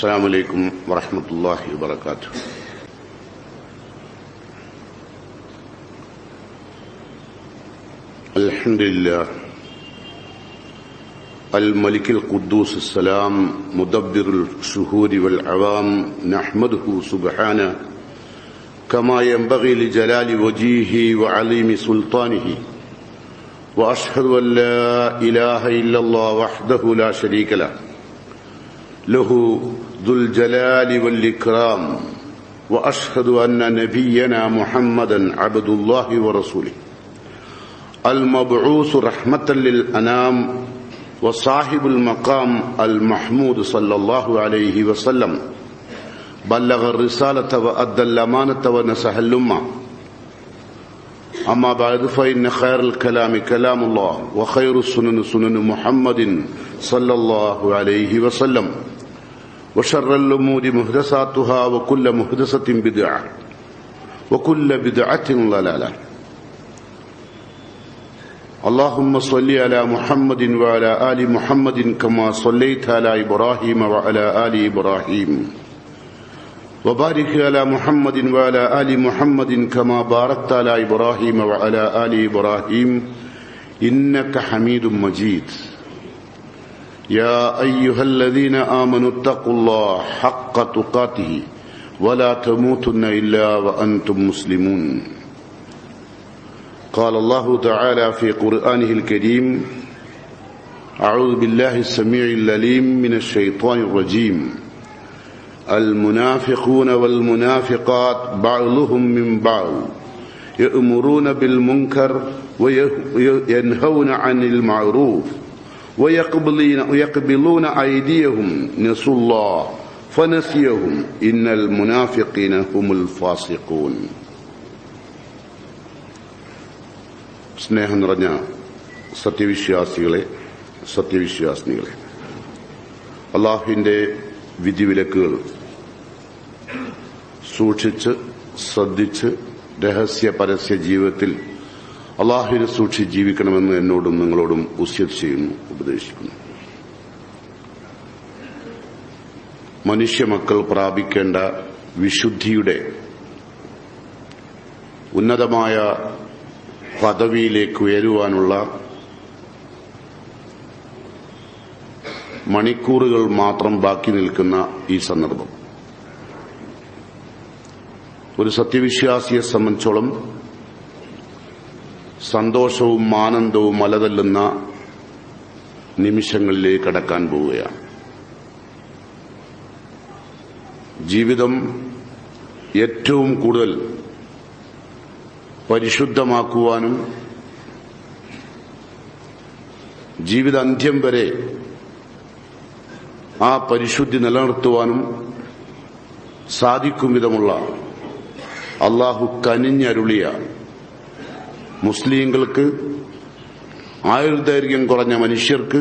السلام عليكم ورحمة الله وبركاته. الحمد لله الملك القدوس السلام مدبر الشهور والعوام نحمده سبحانه كما ينبغي لجلال وجهه وعظيم سلطانه وأشهد أن لا إله إلا الله وحده لا شريك له له ذو الجلال والإكرام وأشهد أن نبينا محمدا عبد الله ورسوله المبعوث رحمة للأنام وصاحب المقام المحمود صلى الله عليه وسلم بلغ الرسالة وأدى الأمانة ونصح الأمة. أما بعد فإن خير الكلام كلام الله وخير السنن سنن محمد صلى الله عليه وسلم وشر الأمور محدثاتها وكل محدثة بدعة وكل بدعة ضلالة. اللهم صل على محمد وعلى آل محمد كما صليت على إبراهيم وعلى آل إبراهيم وبارك على محمد وعلى آل محمد كما باركت على إبراهيم وعلى آل إبراهيم إنك حميد مجيد. يا أيها الذين آمنوا اتقوا الله حق تقاته ولا تموتن إلا وأنتم مسلمون. قال الله تعالى في قرآنه الكريم: أعوذ بالله السميع العليم من الشيطان الرجيم. المنافقون والمنافقات بعضهم من بعض يأمرون بالمنكر وينهون عن المعروف ويقبلون أيديهم نسوا الله فنسيهم إن المنافقين هم الفاسقون. സ്നേഹം നിറഞ്ഞ സത്യവിശ്വാസിനികളെ, അള്ളാഹുവിന്റെ വിധിവിലക്കുകൾ സൂക്ഷിച്ച് ശ്രദ്ധിച്ച് രഹസ്യ പരസ്യ ജീവിതത്തിൽ അള്ളാഹുവിനെ സൂക്ഷിച്ച് ജീവിക്കണമെന്ന് എന്നോടും നിങ്ങളോടും വസിയത്ത് ചെയ്യുന്നു, ഉപദേശിക്കുന്നു. മനുഷ്യമക്കൾ പ്രാപിക്കേണ്ട വിശുദ്ധിയുടെ ഉന്നതമായ പദവിയിലേക്ക് ഉയരുവാനുള്ള മണിക്കൂറുകൾ മാത്രം ബാക്കി നിൽക്കുന്ന ഈ സന്ദർഭം ഒരു സത്യവിശ്വാസിയെ സംബന്ധിച്ചോളം സന്തോഷവും ആനന്ദവും അലതല്ലുന്ന നിമിഷങ്ങളിലേക്ക് കടക്കാൻ പോവുകയാണ്. ജീവിതം ഏറ്റവും കൂടുതൽ പരിശുദ്ധമാക്കുവാനും ജീവിതാന്ത്യം വരെ ആ പരിശുദ്ധി നിലനിർത്തുവാനും സാധിക്കും വിധമുള്ള അള്ളാഹു കനിഞ്ഞരുളിയ മുസ്ലിങ്ങൾക്ക്, ആയുർദൈർഘ്യം കുറഞ്ഞ മനുഷ്യർക്ക്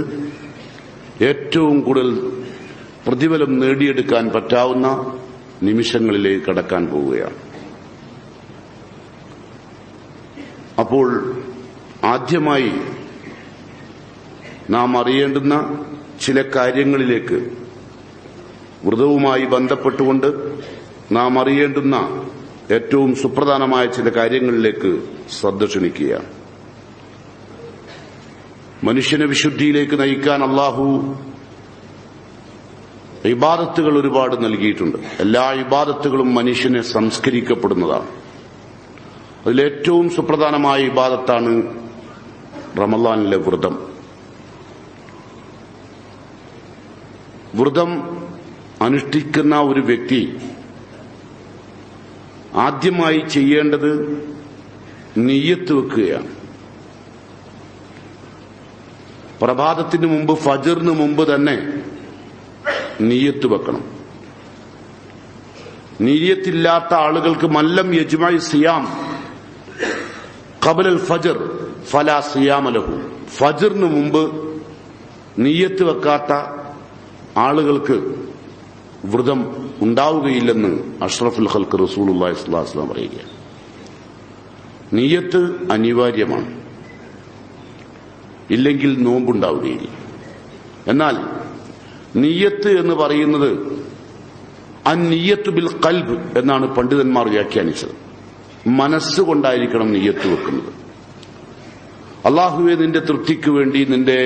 ഏറ്റവും കൂടുതൽ പ്രതിഫലം നേടിയെടുക്കാൻ പറ്റാവുന്ന നിമിഷങ്ങളിലേക്ക് കടക്കാൻ പോവുകയാണ്. അപ്പോൾ ആദ്യമായി നാം അറിയേണ്ടുന്ന ചില കാര്യങ്ങളിലേക്ക്, വ്രതവുമായി ബന്ധപ്പെട്ടുകൊണ്ട് നാം അറിയേണ്ടുന്ന ഏറ്റവും സുപ്രധാനമായ ചില കാര്യങ്ങളിലേക്ക് ശ്രദ്ധ ക്ഷണിക്കുകയാണ്. മനുഷ്യനെ വിശുദ്ധിയിലേക്ക് നയിക്കാൻ അള്ളാഹു ഇബാദത്തുകൾ ഒരുപാട് നൽകിയിട്ടുണ്ട്. എല്ലാ ഇബാദത്തുകളും മനുഷ്യനെ സംസ്കരിക്കപ്പെടുന്നതാണ്. അതിലേറ്റവും സുപ്രധാനമായ ഇബാദത്താണ് റമളാനിലെ വ്രതം. വ്രതം അനുഷ്ഠിക്കുന്ന ഒരു വ്യക്തി ആദ്യമായി ചെയ്യേണ്ടത് നിയ്യത്ത് വെക്കുകയാണ്. പ്രഭാതത്തിന് മുമ്പ്, ഫജ്റിന് മുമ്പ് തന്നെ നിയ്യത്ത് വെക്കണം. നിയ്യത്തില്ലാത്ത ആളുകൾക്ക് മല്ലം യജ്മഇ സിയാം ഖബലൽ ഫജ്ർ ഫലാ സിയാമ ലഹു. ഫജ്റിന് മുമ്പ് നിയ്യത്ത് വെക്കാത്ത ആളുകൾക്ക് വ്രതം ഉണ്ടാവുകയില്ലെന്ന് അഷ്റഫുൽ ഖൽഖ് റസൂലുള്ളാഹി സ്വല്ലല്ലാഹു അലൈഹി വസല്ലം പറയുകയാണ്. നിയ്യത്ത് അനിവാര്യമാണ്, ഇല്ലെങ്കിൽ നോമ്പുണ്ടാവുകയില്ല. എന്നാൽ നിയ്യത്ത് എന്ന് പറയുന്നത് അന്നിയ്യത്തു ബിൽ ഖൽബ് എന്നാണ് പണ്ഡിതന്മാർ വ്യാഖ്യാനിച്ചത്. മനസ്സുകൊണ്ടായിരിക്കണം നിയ്യത്ത് വെക്കുന്നത്. അള്ളാഹുവെ, നിന്റെ തൃപ്തിക്ക് വേണ്ടി, നിന്റെ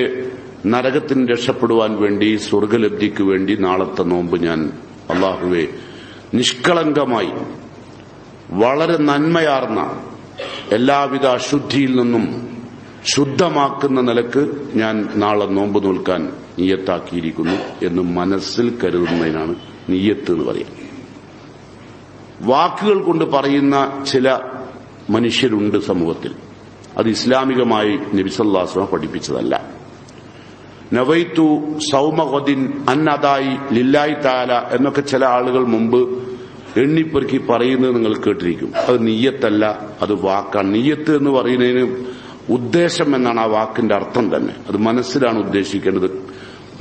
നരകത്തിന് രക്ഷപ്പെടുവാൻ വേണ്ടി, സ്വർഗലബ്ധിക്ക് വേണ്ടി നാളത്തെ നോമ്പ് ഞാൻ അള്ളാഹുവെ നിഷ്കളങ്കമായി വളരെ നന്മയാർന്ന എല്ലാവിധ അശുദ്ധിയിൽ നിന്നും ശുദ്ധമാക്കുന്ന നിലക്ക് ഞാൻ നാളെ നോമ്പ് നോൽക്കാൻ നിയ്യത്താക്കിയിരിക്കുന്നു എന്ന് മനസ്സിൽ കരുതുന്നതിനാണ് നിയ്യത്ത് എന്ന് പറയുക. വാക്കുകൾ കൊണ്ട് പറയുന്ന ചില മനുഷ്യരുണ്ട് സമൂഹത്തിൽ. അത് ഇസ്ലാമികമായി നബി സല്ലല്ലാഹു അലൈഹി വസല്ലം പഠിപ്പിച്ചതല്ല. നവൈതു സൗമഗദിൻ അന്നദായി ലില്ലാഹി തആല എന്നൊക്കെ ചില ആളുകൾ മുമ്പ് എണ്ണിപ്പെറുക്കി പറയുന്നത് നിങ്ങൾ കേട്ടിരിക്കും. അത് നിയ്യത്തല്ല, അത് വാക്കാണ്. നിയ്യത്ത് എന്ന് പറയുന്നതിന് ഉദ്ദേശം എന്നാണ് ആ വാക്കിന്റെ അർത്ഥം തന്നെ. അത് മനസ്സിലാണ് ഉദ്ദേശിക്കേണ്ടത്.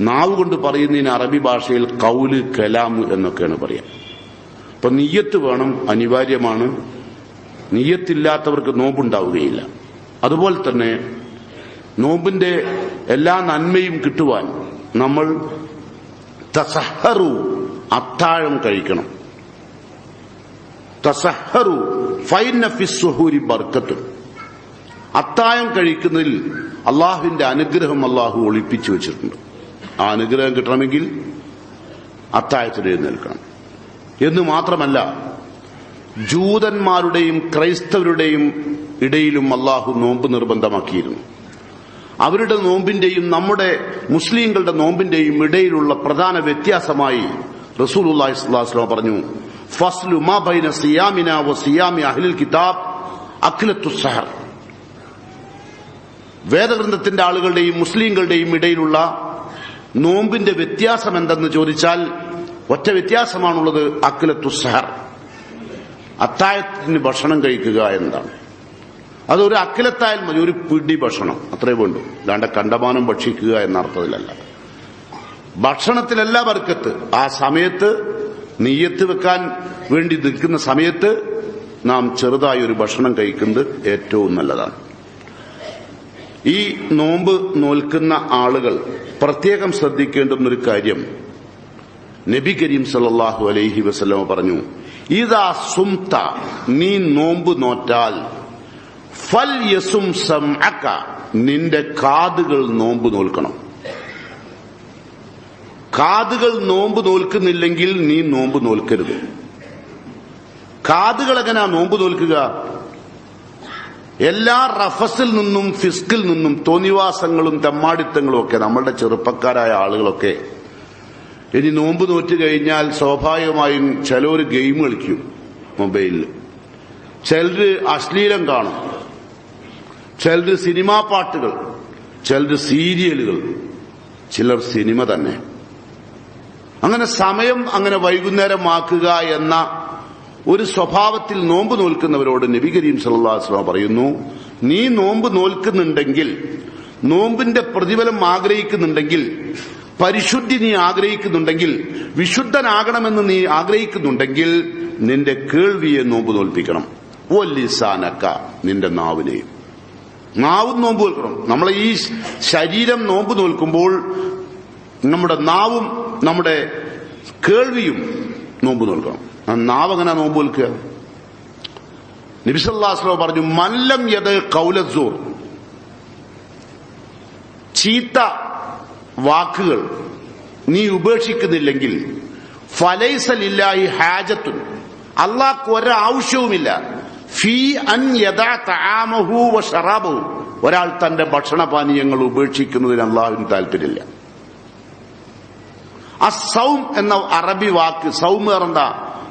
നാവ് കൊണ്ട് പറയുന്നതിന് അറബി ഭാഷയിൽ കൗല്, കലാം എന്നൊക്കെയാണ് പറയാം. അപ്പൊ നിയ്യത്ത് വേണം, അനിവാര്യമാണ്. നിയ്യത്തില്ലാത്തവർക്ക് നോമ്പുണ്ടാവുകയില്ല. അതുപോലെ തന്നെ നോമ്പിന്റെ എല്ലാ നന്മയും കിട്ടുവാൻ നമ്മൾ തസഹറു, അത്താഴം കഴിക്കണം. തസഹറു ഫൈന ഫിസ്സുഹൂരി ബർക്കത്തുൻ. അത്താഴം കഴിക്കുന്നതിൽ അള്ളാഹുവിന്റെ അനുഗ്രഹം അള്ളാഹു ഒളിപ്പിച്ചു വെച്ചിട്ടുണ്ട്. ആ അനുഗ്രഹം കിട്ടണമെങ്കിൽ അത്താഴത്തിൽ എഴുന്നേൽക്കണം എന്ന് മാത്രമല്ല, ജൂതന്മാരുടെയും ക്രൈസ്തവരുടെയും ഇടയിലും അള്ളാഹു നോമ്പ് നിർബന്ധമാക്കിയിരുന്നു. അവരുടെ നോമ്പിന്റെയും നമ്മുടെ മുസ്ലിങ്ങളുടെ നോമ്പിന്റെയും ഇടയിലുള്ള പ്രധാന വ്യത്യാസമായി റസൂലുള്ളാഹി സ്വല്ലല്ലാഹു അലൈഹി വസല്ലം പറഞ്ഞു, ഫസ്ലു മാ ബൈന സിയാമിന വ സിയാമി അഹ്ലിൽ കിതാബ് അക്ലത്തുസ് സഹർ. വേദഗ്രന്ഥത്തിന്റെ ആളുകളുടെയും മുസ്ലിങ്ങളുടെയും ഇടയിലുള്ള നോമ്പിന്റെ വ്യത്യാസം എന്തെന്ന് ചോദിച്ചാൽ ഒറ്റ വ്യത്യാസമാണുള്ളത്, അക്ലത്തുസ് സഹർ, അത്താഴത്തിന് ഭക്ഷണം കഴിക്കുക എന്നതാണ്. അതൊരു അക്കിലത്തായാൽ മതി, ഒരു പിടി ഭക്ഷണം അത്രേ വേണ്ടു. അല്ലാണ്ട് കണ്ടമാനം ഭക്ഷിക്കുക എന്ന അർത്ഥത്തിലല്ല. ഭക്ഷണത്തിലല്ല ബർക്കത്ത്. ആ സമയത്ത് നിയ്യത്ത് വെക്കാൻ വേണ്ടി നിൽക്കുന്ന സമയത്ത് നാം ചെറുതായി ഒരു ഭക്ഷണം കഴിക്കുന്നത് ഏറ്റവും നല്ലതാണ്. ഈ നോമ്പ് നോൽക്കുന്ന ആളുകൾ പ്രത്യേകം ശ്രദ്ധിക്കേണ്ടുന്നൊരു കാര്യം, നബി കരീം സല്ലല്ലാഹു അലൈഹി വസല്ലം പറഞ്ഞു, ഇദാ സുംത, നീ നോമ്പ് നോറ്റാൽ, ഫൽ യസും സംഅക, നിന്റെ കാതുകൾ നോമ്പ് നോൽക്കണം. കാതുകൾ നോമ്പ് നോൽക്കുന്നില്ലെങ്കിൽ നീ നോമ്പ് നോൽക്കരുത്. കാതുകൾ എങ്ങനെയാ നോമ്പ് നോൽക്കുക? എല്ലാ റഫസിൽ നിന്നും ഫിസ്കിൽ നിന്നും തോന്നിവാസങ്ങളും തെമ്മാടിത്തങ്ങളും ഒക്കെ നമ്മളുടെ ചെറുപ്പക്കാരായ ആളുകളൊക്കെ ഇനി നോമ്പ് നോറ്റ് കഴിഞ്ഞാൽ സ്വാഭാവികമായും ചിലർ ഗെയിം കളിക്കും മൊബൈലിൽ, ചിലര് അശ്ലീലം കാണും, ചിലര് സിനിമാ പാട്ടുകൾ, ചിലര് സീരിയലുകൾ, ചിലർ സിനിമ തന്നെ. അങ്ങനെ സമയം അങ്ങനെ വൈകുന്നേരമാക്കുക എന്ന ഒരു സ്വഭാവത്തിൽ നോമ്പ് നോൽക്കുന്നവരോട് നബി കരീം സല്ലല്ലാഹു അലൈഹി വസല്ലം പറയുന്നു, നീ നോമ്പ് നോൽക്കുന്നുണ്ടെങ്കിൽ, നോമ്പിന്റെ പ്രതിഫലം ആഗ്രഹിക്കുന്നുണ്ടെങ്കിൽ, പരിശുദ്ധി നീ ആഗ്രഹിക്കുന്നുണ്ടെങ്കിൽ, വിശുദ്ധനാകണമെന്ന് നീ ആഗ്രഹിക്കുന്നുണ്ടെങ്കിൽ നിന്റെ കേൾവിയെ നോമ്പ് നോൽപ്പിക്കണം. വല്ലിസാനക, നിന്റെ നാവിനെയും. നാവും നോമ്പ് നോൽക്കണം. നമ്മളെ ഈ ശരീരം നോമ്പ് നോൽക്കുമ്പോൾ നമ്മുടെ നാവും നമ്മുടെ കേൾവിയും നോമ്പ് നോൽക്കണം. നാവ് എങ്ങനെ നോമ്പ് നോൽക്കുക? നബി സല്ലല്ലാഹു അലൈഹി വസല്ലം പറഞ്ഞു, മല്ലം യദ ഖൗലസ്സൂർ, ചീത്ത വാക്കുകൾ നീ ഉപേക്ഷിക്കുന്നില്ലെങ്കിൽ, ഫലൈസ ലില്ലാഹി ഹാജത്തുൻ, അല്ലാഹ്ക്ക് ഒരാവശ്യവുമില്ല, ഫീ അൻ യദഅ തആമഹു വ ശറാബഹു, ഒരാൾ തന്റെ ഭക്ഷണപാനീയങ്ങൾ ഉപേക്ഷിക്കുന്നതിന് അല്ലാഹുവിന് താല്പര്യമില്ല. അസ്സൗം എന്ന അറബി വാക്ക്, സൗം എന്താ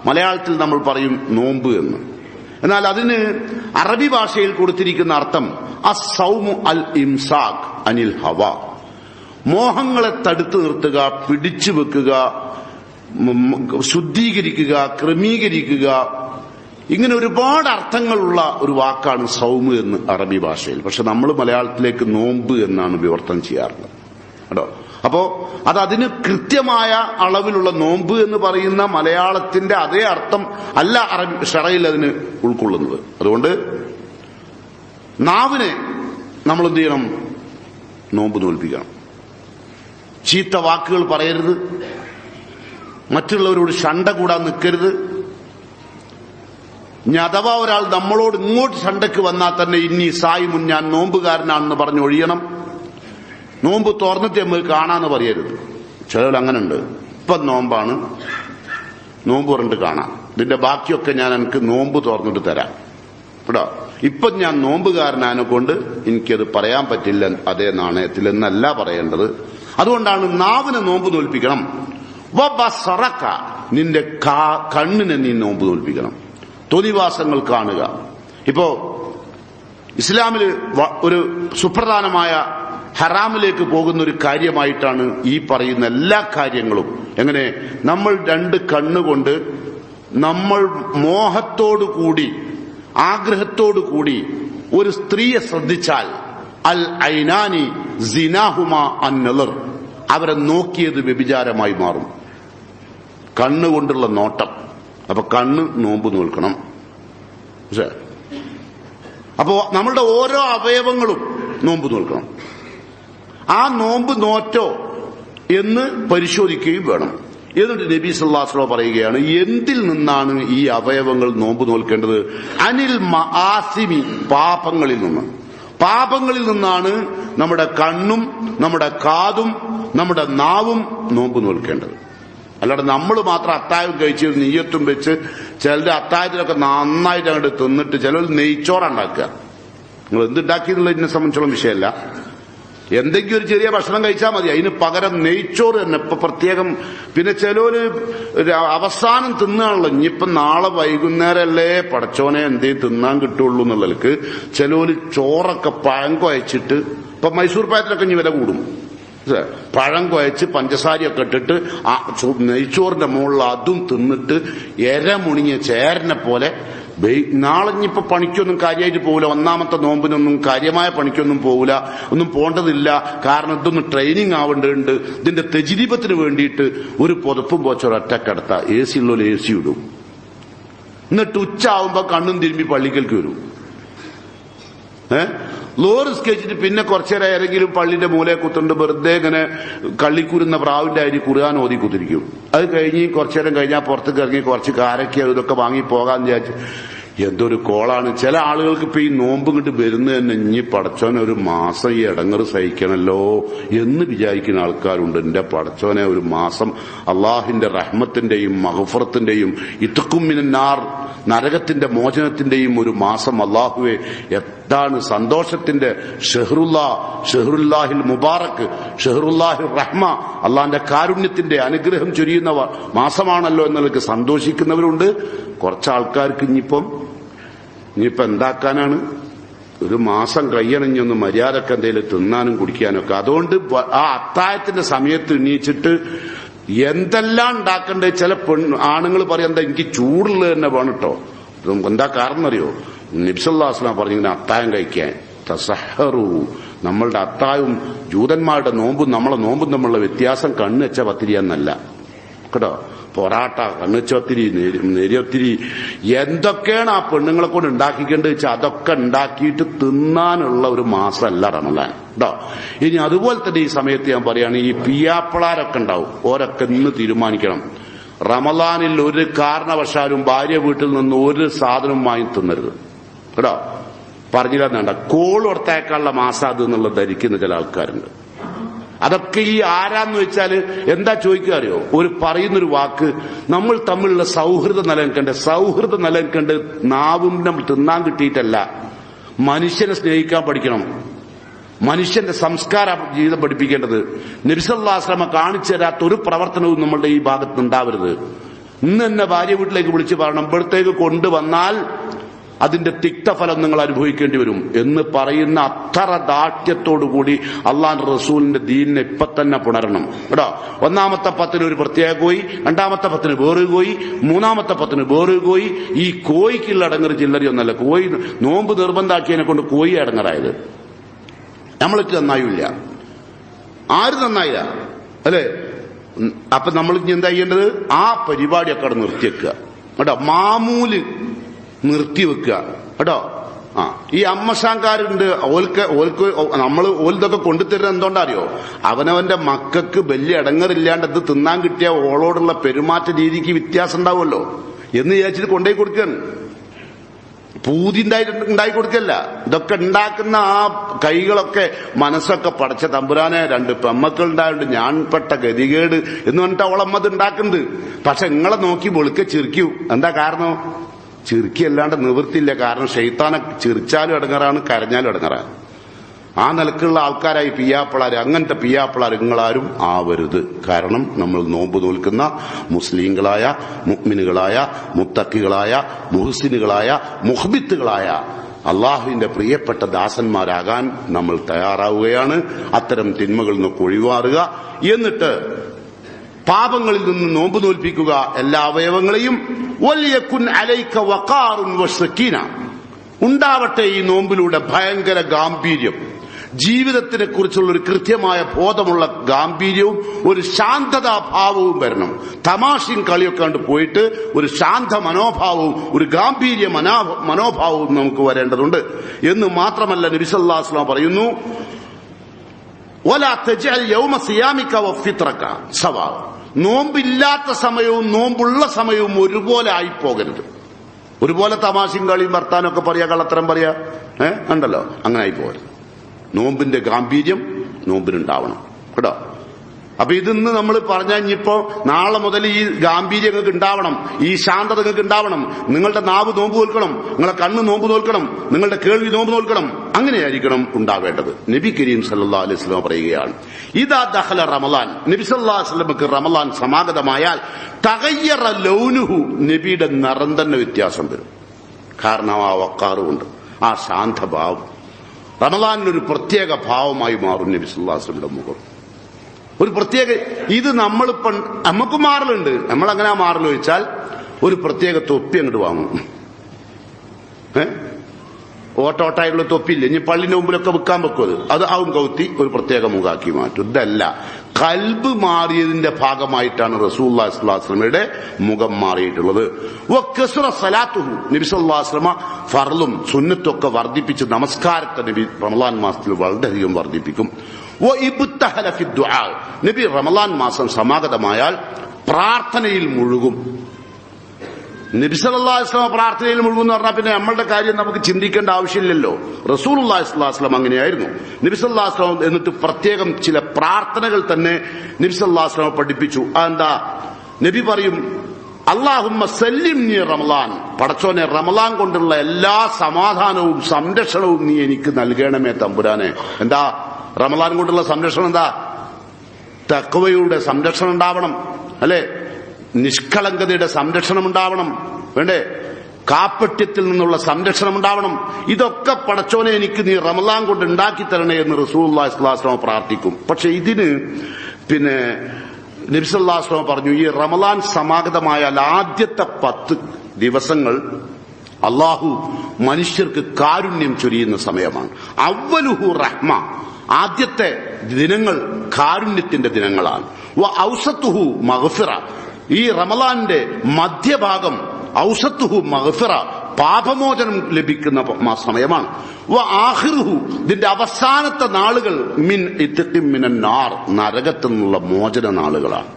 മലയാളത്തിൽ നമ്മൾ പറയും നോമ്പ് എന്ന്. എന്നാൽ അതിന് അറബി ഭാഷയിൽ കൊടുത്തിരിക്കുന്ന അർത്ഥം അസ്സൗമു അൽ ഇംസാഖ് അനിൽ ഹവ, മോഹങ്ങളെ തടുത്തു നിർത്തുക, പിടിച്ചു വെക്കുക, ശുദ്ധീകരിക്കുക, ക്രമീകരിക്കുക. ഇങ്ങനെ ഒരുപാട് അർത്ഥങ്ങളുള്ള ഒരു വാക്കാണ് സൗമ് എന്ന് അറബി ഭാഷയിൽ. പക്ഷെ നമ്മൾ മലയാളത്തിലേക്ക് നോമ്പ് എന്നാണ് വിവർത്തനം ചെയ്യാറുള്ളത് കേട്ടോ. അപ്പോ അത് അതിന് കൃത്യമായ അളവിലുള്ള നോമ്പ് എന്ന് പറയുന്ന മലയാളത്തിന്റെ അതേ അർത്ഥം അല്ല അറബി ഷറയിൽ അതിന് ഉൾക്കൊള്ളുന്നത്. അതുകൊണ്ട് നാവിനെ നമ്മൾ എന്ത് ചെയ്യണം? നോമ്പ് നോൽപ്പിക്കണം. ചീത്ത വാക്കുകൾ പറയരുത്, മറ്റുള്ളവരോട് ശണ്ട കൂടാൻ നിൽക്കരുത്. ഇനി അഥവാ ഒരാൾ നമ്മളോട് ഇങ്ങോട്ട് ശണ്ടയ്ക്ക് വന്നാൽ തന്നെ ഇനി സായിമുൻ ഞാൻ നോമ്പുകാരനാണെന്ന് പറഞ്ഞൊഴിയണം. നോമ്പ് തുറന്നിട്ട് നമ്മൾ കാണാന്ന് പറയരുത്. ചിലർ അങ്ങനെ ഉണ്ട്, ഇപ്പം നോമ്പാണ്, നോമ്പ് പറഞ്ഞിട്ട് കാണാം, ഇതിന്റെ ബാക്കിയൊക്കെ ഞാൻ എനിക്ക് നോമ്പ് തുറന്നിട്ട് തരാം കേട്ടോ, ഇപ്പം ഞാൻ നോമ്പുകാരനാനെ കൊണ്ട് എനിക്കത് പറയാൻ പറ്റില്ല അതേ നാണയത്തിൽ എന്നല്ല പറയേണ്ടത്. അതുകൊണ്ടാണ് നാവിനെ നോമ്പ് നോൽപ്പിക്കണം. വബസറക, നിന്റെ കണ്ണിനെ നീ നോമ്പ് നോൽപ്പിക്കണം. തൊലിവാസങ്ങൾ കാണുക. ഇപ്പോ ഇസ്ലാമില് ഒരു സുപ്രധാനമായ ഹറാമിലേക്ക് പോകുന്ന ഒരു കാര്യമായിട്ടാണ് ഈ പറയുന്ന എല്ലാ കാര്യങ്ങളും. എങ്ങനെ നമ്മൾ രണ്ട് കണ്ണുകൊണ്ട് നമ്മൾ മോഹത്തോടുകൂടി ആഗ്രഹത്തോടുകൂടി ഒരു സ്ത്രീയെ ശ്രദ്ധിച്ചാൽ അൽ ഐനാനി സിനാഹുമ അന്നളർ, അവരെ നോക്കിയത് വ്യഭിചാരമായി മാറും. കണ്ണുകൊണ്ടുള്ള നോട്ടം. അപ്പൊ കണ്ണ് നോമ്പ് നോൽക്കണം. അപ്പോ നമ്മളുടെ ഓരോ അവയവങ്ങളും നോമ്പ് നോൽക്കണം. ആ നോമ്പ് നോറ്റോ എന്ന് പരിശോധിക്കുകയും വേണം. എന്നിട്ട് നബി സല്ലല്ലാഹു അലൈഹി വസല്ലം പറയുകയാണ്, എന്തിൽ നിന്നാണ് ഈ അവയവങ്ങൾ നോമ്പ് നോൽക്കേണ്ടത്? അനിൽ മആസിമി, പാപങ്ങളിൽ നിന്ന്. പാപങ്ങളിൽ നിന്നാണ് നമ്മുടെ കണ്ണും നമ്മുടെ കാതും നമ്മുടെ നാവും നോമ്പ് നോൽക്കേണ്ടത്. അല്ലാതെ നമ്മൾ മാത്രം അത്താഴം കഴിച്ച് നെയ്യത്തും വെച്ച് ചിലരുടെ അത്താഴത്തിലൊക്കെ നന്നായിട്ട് അങ്ങോട്ട് തിന്നിട്ട് ചിലർ നെയ്ച്ചോറുണ്ടാക്കുക. നിങ്ങൾ എന്തുണ്ടാക്കിയെന്നുള്ളത് എന്നെ സംബന്ധിച്ചോളം വിഷയമല്ല. എന്തെങ്കിലും ഒരു ചെറിയ ഭക്ഷണം കഴിച്ചാൽ മതി, അതിന് പകരം നെയ്ച്ചോറ് തന്നെ. ഇപ്പൊ പ്രത്യേകം പിന്നെ ചിലര് അവസാനം തിന്നാണല്ലോ, ഇനിയിപ്പം നാളെ വൈകുന്നേരമല്ലേ പടച്ചോനെ എന്തേലും തിന്നാൻ കിട്ടുള്ളൂ എന്നുള്ളവർക്ക് ചിലര് ചോറൊക്കെ പഴം കുഴച്ചിട്ട്, ഇപ്പൊ മൈസൂർ പായത്തിലൊക്കെ ഇനി വില കൂടും, പഴം കുഴച്ച് പഞ്ചസാരയൊക്കെ ഇട്ടിട്ട് ആ നെയ്ച്ചോറിന്റെ മുകളിൽ അതും തിന്നിട്ട് എര മുണിങ്ങിയ ചേരനെ പോലെ. നാളെ ഇനിയിപ്പോ പണിക്കൊന്നും കാര്യമായിട്ട് പോകില്ല, ഒന്നാമത്തെ നോമ്പിനൊന്നും കാര്യമായ പണിക്കൊന്നും പോകില്ല, ഒന്നും പോണ്ടതില്ല. കാരണം ഇതൊന്നും ട്രെയിനിങ് ആവേണ്ടതുണ്ട്. ഇതിന്റെ തെജിരിപത്തിന് വേണ്ടിയിട്ട് ഒരു പുതപ്പും പോച്ചൊരു ഒറ്റക്കടത്ത AC ഉള്ളൊരു AC ഇടും. എന്നിട്ട് ഉച്ച ആവുമ്പോ കണ്ണും തിരുമ്പി പള്ളിക്കൽക്ക് വരും. ലോറി സ്കെച്ചിട്ട് പിന്നെ കുറച്ചേരം ആരെങ്കിലും പള്ളിന്റെ മൂലയെ കുത്തുണ്ട് വെറുതെ ഇങ്ങനെ കള്ളിക്കുരുന്ന പ്രാവിന്റെ അരി ഖുർആൻ ഓതി കുത്തിരിക്കും. അത് കഴിഞ്ഞ് കുറച്ചേരം കഴിഞ്ഞാൽ പുറത്തേക്ക് ഇറങ്ങി കുറച്ച് കാരക്ക ഇതൊക്കെ വാങ്ങി പോകാന്ന് വിചാരിച്ചു. എന്തൊരു കോളാണ്. ചില ആളുകൾക്ക് ഇപ്പൊ ഈ നോമ്പ് ഇങ്ങോട്ട് വരുന്നത് തന്നെ ഇനി പടച്ചോനെ ഒരു മാസം ഈ ഇടങ്ങറ് സഹിക്കണല്ലോ എന്ന് വിചാരിക്കുന്ന ആൾക്കാരുണ്ട്. എന്റെ പടച്ചോനെ ഒരു മാസം അള്ളാഹിന്റെ റഹ്മത്തിന്റെയും മഗ്ഫിറത്തിന്റെയും ഇത്ഖും മിനന്നാർ, നരകത്തിന്റെ മോചനത്തിന്റെയും ഒരു മാസം. അള്ളാഹുവെ എത്താണ് സന്തോഷത്തിന്റെ ഷെഹ്റുല്ലാഹിൽ മുബാറക്ക്, ഷെഹ്റുല്ലാഹിൽ റഹ്മ, അള്ളാഹിന്റെ കാരുണ്യത്തിന്റെ അനുഗ്രഹം ചൊരിയുന്ന മാസമാണല്ലോ എന്നുള്ളത് സന്തോഷിക്കുന്നവരുണ്ട്. കുറച്ച് ആൾക്കാർക്ക് ഇനിയിപ്പം എന്താക്കാനാണ്, ഒരു മാസം കഴിയണമെന്ന് മര്യാദക്ക് എന്തെങ്കിലും തിന്നാനും കുടിക്കാനൊക്കെ. അതുകൊണ്ട് ആ അത്താഴത്തിന്റെ സമയത്ത് എണീച്ചിട്ട് എന്തെല്ലാം ഉണ്ടാക്കണ്ടേ. ചില ആണുങ്ങൾ പറയാം, എന്താ എനിക്ക് ചൂടുള്ളത് തന്നെ വേണം കേട്ടോ. എന്താ കാരണം എന്നറിയോ? നബി സല്ലല്ലാഹു അലൈഹി വസല്ലം പറഞ്ഞിങ്ങനെ അത്താഴം കഴിക്കാൻ തസഹറു. നമ്മളുടെ അത്താഴവും ജൂതന്മാരുടെ നോമ്പും നമ്മളെ നോമ്പും തമ്മിലുള്ള വ്യത്യാസം കണ്ണുവെച്ച പത്തിരിയെന്നല്ല കേട്ടോ. പൊറാട്ട, കണ്ണുച്ചൊത്തിരി, നെരിയൊത്തിരി, എന്തൊക്കെയാണ് ആ പെണ്ണുങ്ങളെ കൊണ്ട് ഉണ്ടാക്കിക്കേണ്ടത് വെച്ചാൽ അതൊക്കെ ഉണ്ടാക്കിയിട്ട് തിന്നാനുള്ള ഒരു മാസമല്ല റമളാൻ കേട്ടോ. ഇനി അതുപോലെ തന്നെ ഈ സമയത്ത് ഞാൻ പറയുകയാണ്, ഈ പിയാപ്പിളാരൊക്കെ ഉണ്ടാവും, ഓരൊക്കെ ഇന്ന് തീരുമാനിക്കണം, റമളാനിൽ ഒരു കാരണവശാലും ഭാര്യ വീട്ടിൽ നിന്ന് ഒരു സാധനം വാങ്ങി തിന്നരുത് കേട്ടോ. പറഞ്ഞില്ല വേണ്ട, കോൾ കൊടുത്തേക്കാനുള്ള മാസം അത് എന്നുള്ളത് ധരിക്കുന്ന ചില ആൾക്കാരുണ്ട്. അതൊക്കെ ഈ ആരാന്ന് വെച്ചാല് എന്താ ചോദിക്കുക അറിയോ? ഒരു പറയുന്നൊരു വാക്ക് നമ്മൾ തമ്മിലുള്ള സൗഹൃദം നിലനിൽക്കേണ്ടത് നാവും നമ്മൾ തിന്നാൻ കിട്ടിയിട്ടല്ല. മനുഷ്യനെ സ്നേഹിക്കാൻ പഠിക്കണം. മനുഷ്യന്റെ സംസ്കാര ജീവിതം പഠിപ്പിക്കേണ്ടത്. നബി സല്ലല്ലാഹു അലൈഹി വസല്ലം കാണിച്ചു തരാത്ത ഒരു പ്രവർത്തനവും നമ്മളുടെ ഈ ഭാഗത്ത് ഉണ്ടാവരുത്. ഇന്ന് എന്നെ ഭാര്യ വീട്ടിലേക്ക് വിളിച്ച് പറയണം, ഇവിടത്തേക്ക് കൊണ്ടുവന്നാൽ അതിന്റെ തിക്തഫലം നിങ്ങൾ അനുഭവിക്കേണ്ടി വരും എന്ന് പറയുന്ന അത്ര ദാഠ്യത്തോടുകൂടി അള്ളാഹുവിന്റെ റസൂലിന്റെ ദീനിനെ ഇപ്പൊ തന്നെ പുണരണം കേട്ടോ. ഒന്നാമത്തെ 10 ഒരു പ്രത്യേക കോയി, രണ്ടാമത്തെ 10 വേറൊരു കോയി, മൂന്നാമത്തെ 10 വേറൊരു കോയി. ഈ കോയിക്കുള്ള അടങ്ങറ് ചില്ലറിയൊന്നല്ല. കോയി നോമ്പ് നിർബന്ധാക്കിയതിനെ കൊണ്ട് കോയി അടങ്ങറായത്. നമ്മൾക്ക് നന്നായില്ല, ആരും നന്നായില്ല അല്ലെ. അപ്പൊ നമ്മൾ ഇനി എന്താ ചെയ്യേണ്ടത്? ആ പരിപാടിയൊക്കെ അവിടെ നിർത്തിവെക്കുക കേട്ടോ. മാമൂല് നിർത്തിവെക്കുക കേട്ടോ. ഈ അമ്മശാങ്കാരുണ്ട്, ഓൽക്ക് നമ്മൾ ഓൽതൊക്കെ കൊണ്ടുതരുന്നത് എന്തുകൊണ്ടാ അറിയോ? അവനവന്റെ മക്കൾക്ക് വലിയ ഇടങ്ങറില്ലാണ്ട് ഇത് തിന്നാൻ കിട്ടിയ ഓളോടുള്ള പെരുമാറ്റ രീതിക്ക് വ്യത്യാസം ഉണ്ടാവുമല്ലോ എന്ന് വിചാരിച്ചിട്ട് കൊണ്ടുപോയി കൊടുക്കുകയാണ്. പൂതി ഉണ്ടായി കൊടുക്കല്ല. ഇതൊക്കെ ഉണ്ടാക്കുന്ന ആ കൈകളൊക്കെ മനസ്സൊക്കെ പടച്ച തമ്പുരാനെ 2 പെമ്മക്കൾ ഉണ്ടായിട്ട് ഞാൻ പെട്ട ഗതികേട് എന്ന് പറഞ്ഞിട്ട് അവളമ്മത് ഉണ്ടാക്കുന്നത്. പക്ഷെ നിങ്ങളെ നോക്കി വെളുക്കെ ചിരിക്കൂ. എന്താ കാരണം? ചിരിക്കല്ലാണ്ട് നിവൃത്തിയില്ല. കാരണം ശൈത്താനെ ചിരിച്ചാലും ഇടങ്ങറാണ്, കരഞ്ഞാലും ഇടങ്ങറാണ്. ആ നിലക്കുള്ള ആൾക്കാരായി പിയാപ്പിളാര്, അങ്ങനത്തെ പിയാപ്പിളാര് നിങ്ങളാരും ആവരുത്. കാരണം നമ്മൾ നോമ്പ് നോൽക്കുന്ന മുസ്ലിങ്ങളായ, മുഅ്മിനുകളായ, മുത്തക്കികളായ, മുഹ്സിനുകളായ, മുഹ്ബിത്തുകളായ അള്ളാഹുവിന്റെ പ്രിയപ്പെട്ട ദാസന്മാരാകാൻ നമ്മൾ തയ്യാറാവുകയാണ്. അത്തരം തിന്മകളിൽ നിന്നൊക്കെ ഒഴിവാറുക. എന്നിട്ട് പാപങ്ങളിൽ നിന്ന് നോമ്പ് നോൽപ്പിക്കുക എല്ലാ അവയവങ്ങളെയും. വൽയകുൻ അലൈക വഖാറുൻ വസക്കീന, ഉണ്ടാവട്ടെ ഈ നോമ്പിലൂടെ ഭയങ്കര ഗാംഭീര്യം, ജീവിതത്തിനെ കുറിച്ചുള്ള ഒരു കൃത്യമായ ബോധമുള്ള ഗാംഭീര്യവും ഒരു ശാന്തതാഭാവവും വരണം. തമാശയും കളിയൊക്കെ കണ്ട് പോയിട്ട് ഒരു ശാന്ത മനോഭാവവും ഒരു ഗാംഭീര്യ മനോഭാവവും നമുക്ക് വരേണ്ടതുണ്ട്. എന്ന് മാത്രമല്ല നബി സല്ലല്ലാഹു അലൈഹി വസല്ലം പറയുന്നു, വലാ തജ്അൽ യൗമ സിയാമിക വഫിത്രക സവാ, നോമ്പില്ലാത്ത സമയവും നോമ്പുള്ള സമയവും ഒരുപോലെ ആയിപ്പോകരുത്. ഒരുപോലെ തമാശയും കളിയും വർത്താനൊക്കെ പറയാ, കള്ളത്തരം പറയാ, ഉണ്ടല്ലോ, അങ്ങനെ ആയിപ്പോകരുത്. നോമ്പിന്റെ ഗാംഭീര്യം നോമ്പിനുണ്ടാവണം കേട്ടോ. അപ്പൊ ഇതിന്ന് നമ്മൾ പറഞ്ഞാൽ ഇനിയിപ്പോ നാളെ മുതൽ ഈ ഗാംഭീര്യം നിങ്ങൾക്ക് ഉണ്ടാവണം, ഈ ശാന്തത നിങ്ങൾക്ക് ഉണ്ടാവണം. നിങ്ങളുടെ നാവ് നോമ്പ് നോൽക്കണം, നിങ്ങളുടെ കണ്ണ് നോമ്പ് നോൽക്കണം, നിങ്ങളുടെ കേൾവി നോമ്പ് നോൽക്കണം. അങ്ങനെയായിരിക്കണം ഉണ്ടാവേണ്ടത്. നബി കരീം സല്ലല്ലാഹു അലൈഹി വസല്ലം പറയുകയാണ്, ഇദാ ദഖല റമളാൻ, നബി സല്ലല്ലാഹു അലൈഹി വസല്ലമക്ക് റമളാൻ സമാഗതമായാൽ തഗയ്യറ ലൗനുഹു, നബിയുടെ നിറം തന്നെ വ്യത്യാസം വരും. കാരണം ആ വഖാറുണ്ട്, ആ ശാന്തഭാവം റമളാനിലൊരു പ്രത്യേക ഭാവമായി മാറും നബി സല്ലല്ലാഹു അലൈഹി വസല്ലമയുടെ മുഖം. ഒരു പ്രത്യേക, ഇത് നമ്മളിപ്പോ നമുക്ക് മാറലുണ്ട്. നമ്മളെങ്ങനെ മാറൽ ചോദിച്ചാൽ ഒരു പ്രത്യേക തൊപ്പി അങ്ങോട്ട് വാങ്ങും. ഓട്ടോട്ടായിട്ടുള്ള തൊപ്പിയില്ല, ഇനി പള്ളിന്റെ മുമ്പിലൊക്കെ വിൽക്കാൻ വെക്കും. അത് ആവും കൗത്തി ഒരു പ്രത്യേക മുഖാക്കി മാറ്റും. ഇതല്ല, കൽബ് മാറിയതിന്റെ ഭാഗമായിട്ടാണ് റസൂലുള്ളാഹി സ്വല്ലല്ലാഹു അലൈഹി വസല്ലമയുടെ മുഖം മാറിയിട്ടുള്ളത്. വകസ്റ സലാത്തുഹു, നബി സല്ലല്ലാഹു അലൈഹി വസല്ലമ ഫർളും സുന്നത്തൊക്കെ വർദ്ധിപ്പിച്ച് നമസ്കാരത്തെ നബി റമളാൻ മാസത്തിൽ വളരെയധികം വർദ്ധിപ്പിക്കും. വഇബ്തഹല ഫി ദുആ, നബി റമളാൻ മാസം സമാഗതമായാൽ പ്രാർത്ഥനയിൽ മുഴുകും. നബി സല്ലല്ലാഹു അലൈഹി വസല്ലം പ്രാർത്ഥനയിൽ മുഴുകും എന്ന് പറഞ്ഞാൽ പിന്നെ നമ്മളുടെ കാര്യം നമുക്ക് ചിന്തിക്കേണ്ട ആവശ്യമില്ലല്ലോ. റസൂലുള്ളാഹി സ്വല്ലല്ലാഹു അലൈഹി വസല്ലം അങ്ങനെയായിരുന്നു. നബി സല്ലല്ലാഹു അലൈഹി വസല്ലം എന്നിട്ട് പ്രത്യേകം ചില പ്രാർത്ഥനകൾ തന്നെ നബി സല്ലല്ലാഹു അലൈഹി വസല്ലം പഠിപ്പിച്ചു. അതെന്താ? നബി പറയും, അല്ലാഹുമ്മ സല്ലിംനി റമളാൻ, പടച്ചോനെ റമളാൻ കൊണ്ടുള്ള എല്ലാ സമാധാനവും സംരക്ഷണവും നീ എനിക്ക് നൽകണമേ തമ്പുരാനെ. എന്താ റമളാൻ കൊണ്ടുള്ള സംരക്ഷണം? എന്താ? തഖ്വയുടെ സംരക്ഷണം ഉണ്ടാവണം, അല്ലെ? നിഷ്കളങ്കതയുടെ സംരക്ഷണം ഉണ്ടാവണം, വേണ്ടേ? കാപ്പട്യത്തിൽ നിന്നുള്ള സംരക്ഷണം ഉണ്ടാവണം. ഇതൊക്കെ പടച്ചോനെ എനിക്ക് നീ റമളാൻ കൊണ്ട് ഉണ്ടാക്കി തരണേ എന്ന് റസൂലുള്ളാഹി സ്വല്ലല്ലാഹു അലൈഹി വസല്ലം പ്രാർത്ഥിക്കും. പക്ഷെ ഇതിന് പിന്നെ നബി സല്ലല്ലാഹു അലൈഹി വസല്ലം പറഞ്ഞു, ഈ റമളാൻ സമാഗതമായാൽ ആദ്യത്തെ 10 ദിവസങ്ങൾ അള്ളാഹു മനുഷ്യർക്ക് കാരുണ്യം ചൊരിയുന്ന സമയമാണ്. അവ്വലുഹു റഹ്മ, ആദ്യത്തെ ദിനങ്ങൾ കാരുണ്യത്തിന്റെ ദിനങ്ങളാണ്. വ ഔസത്തുഹു മഗ്ഫിറ, ഈ റമളാന്റെ മധ്യഭാഗം ഔസത്തുഹു മഗ്ഫിറ, പാപമോചനം ലഭിക്കുന്ന സമയമാണ്. വ ആഖിറുഹു, ഇതിന്റെ അവസാനത്തെ നാളുകൾ മിൻ ഇത്ഖിം മിനൻ നാർ, നരകത്തിൽ നിന്നുള്ള മോചന നാളുകളാണ്.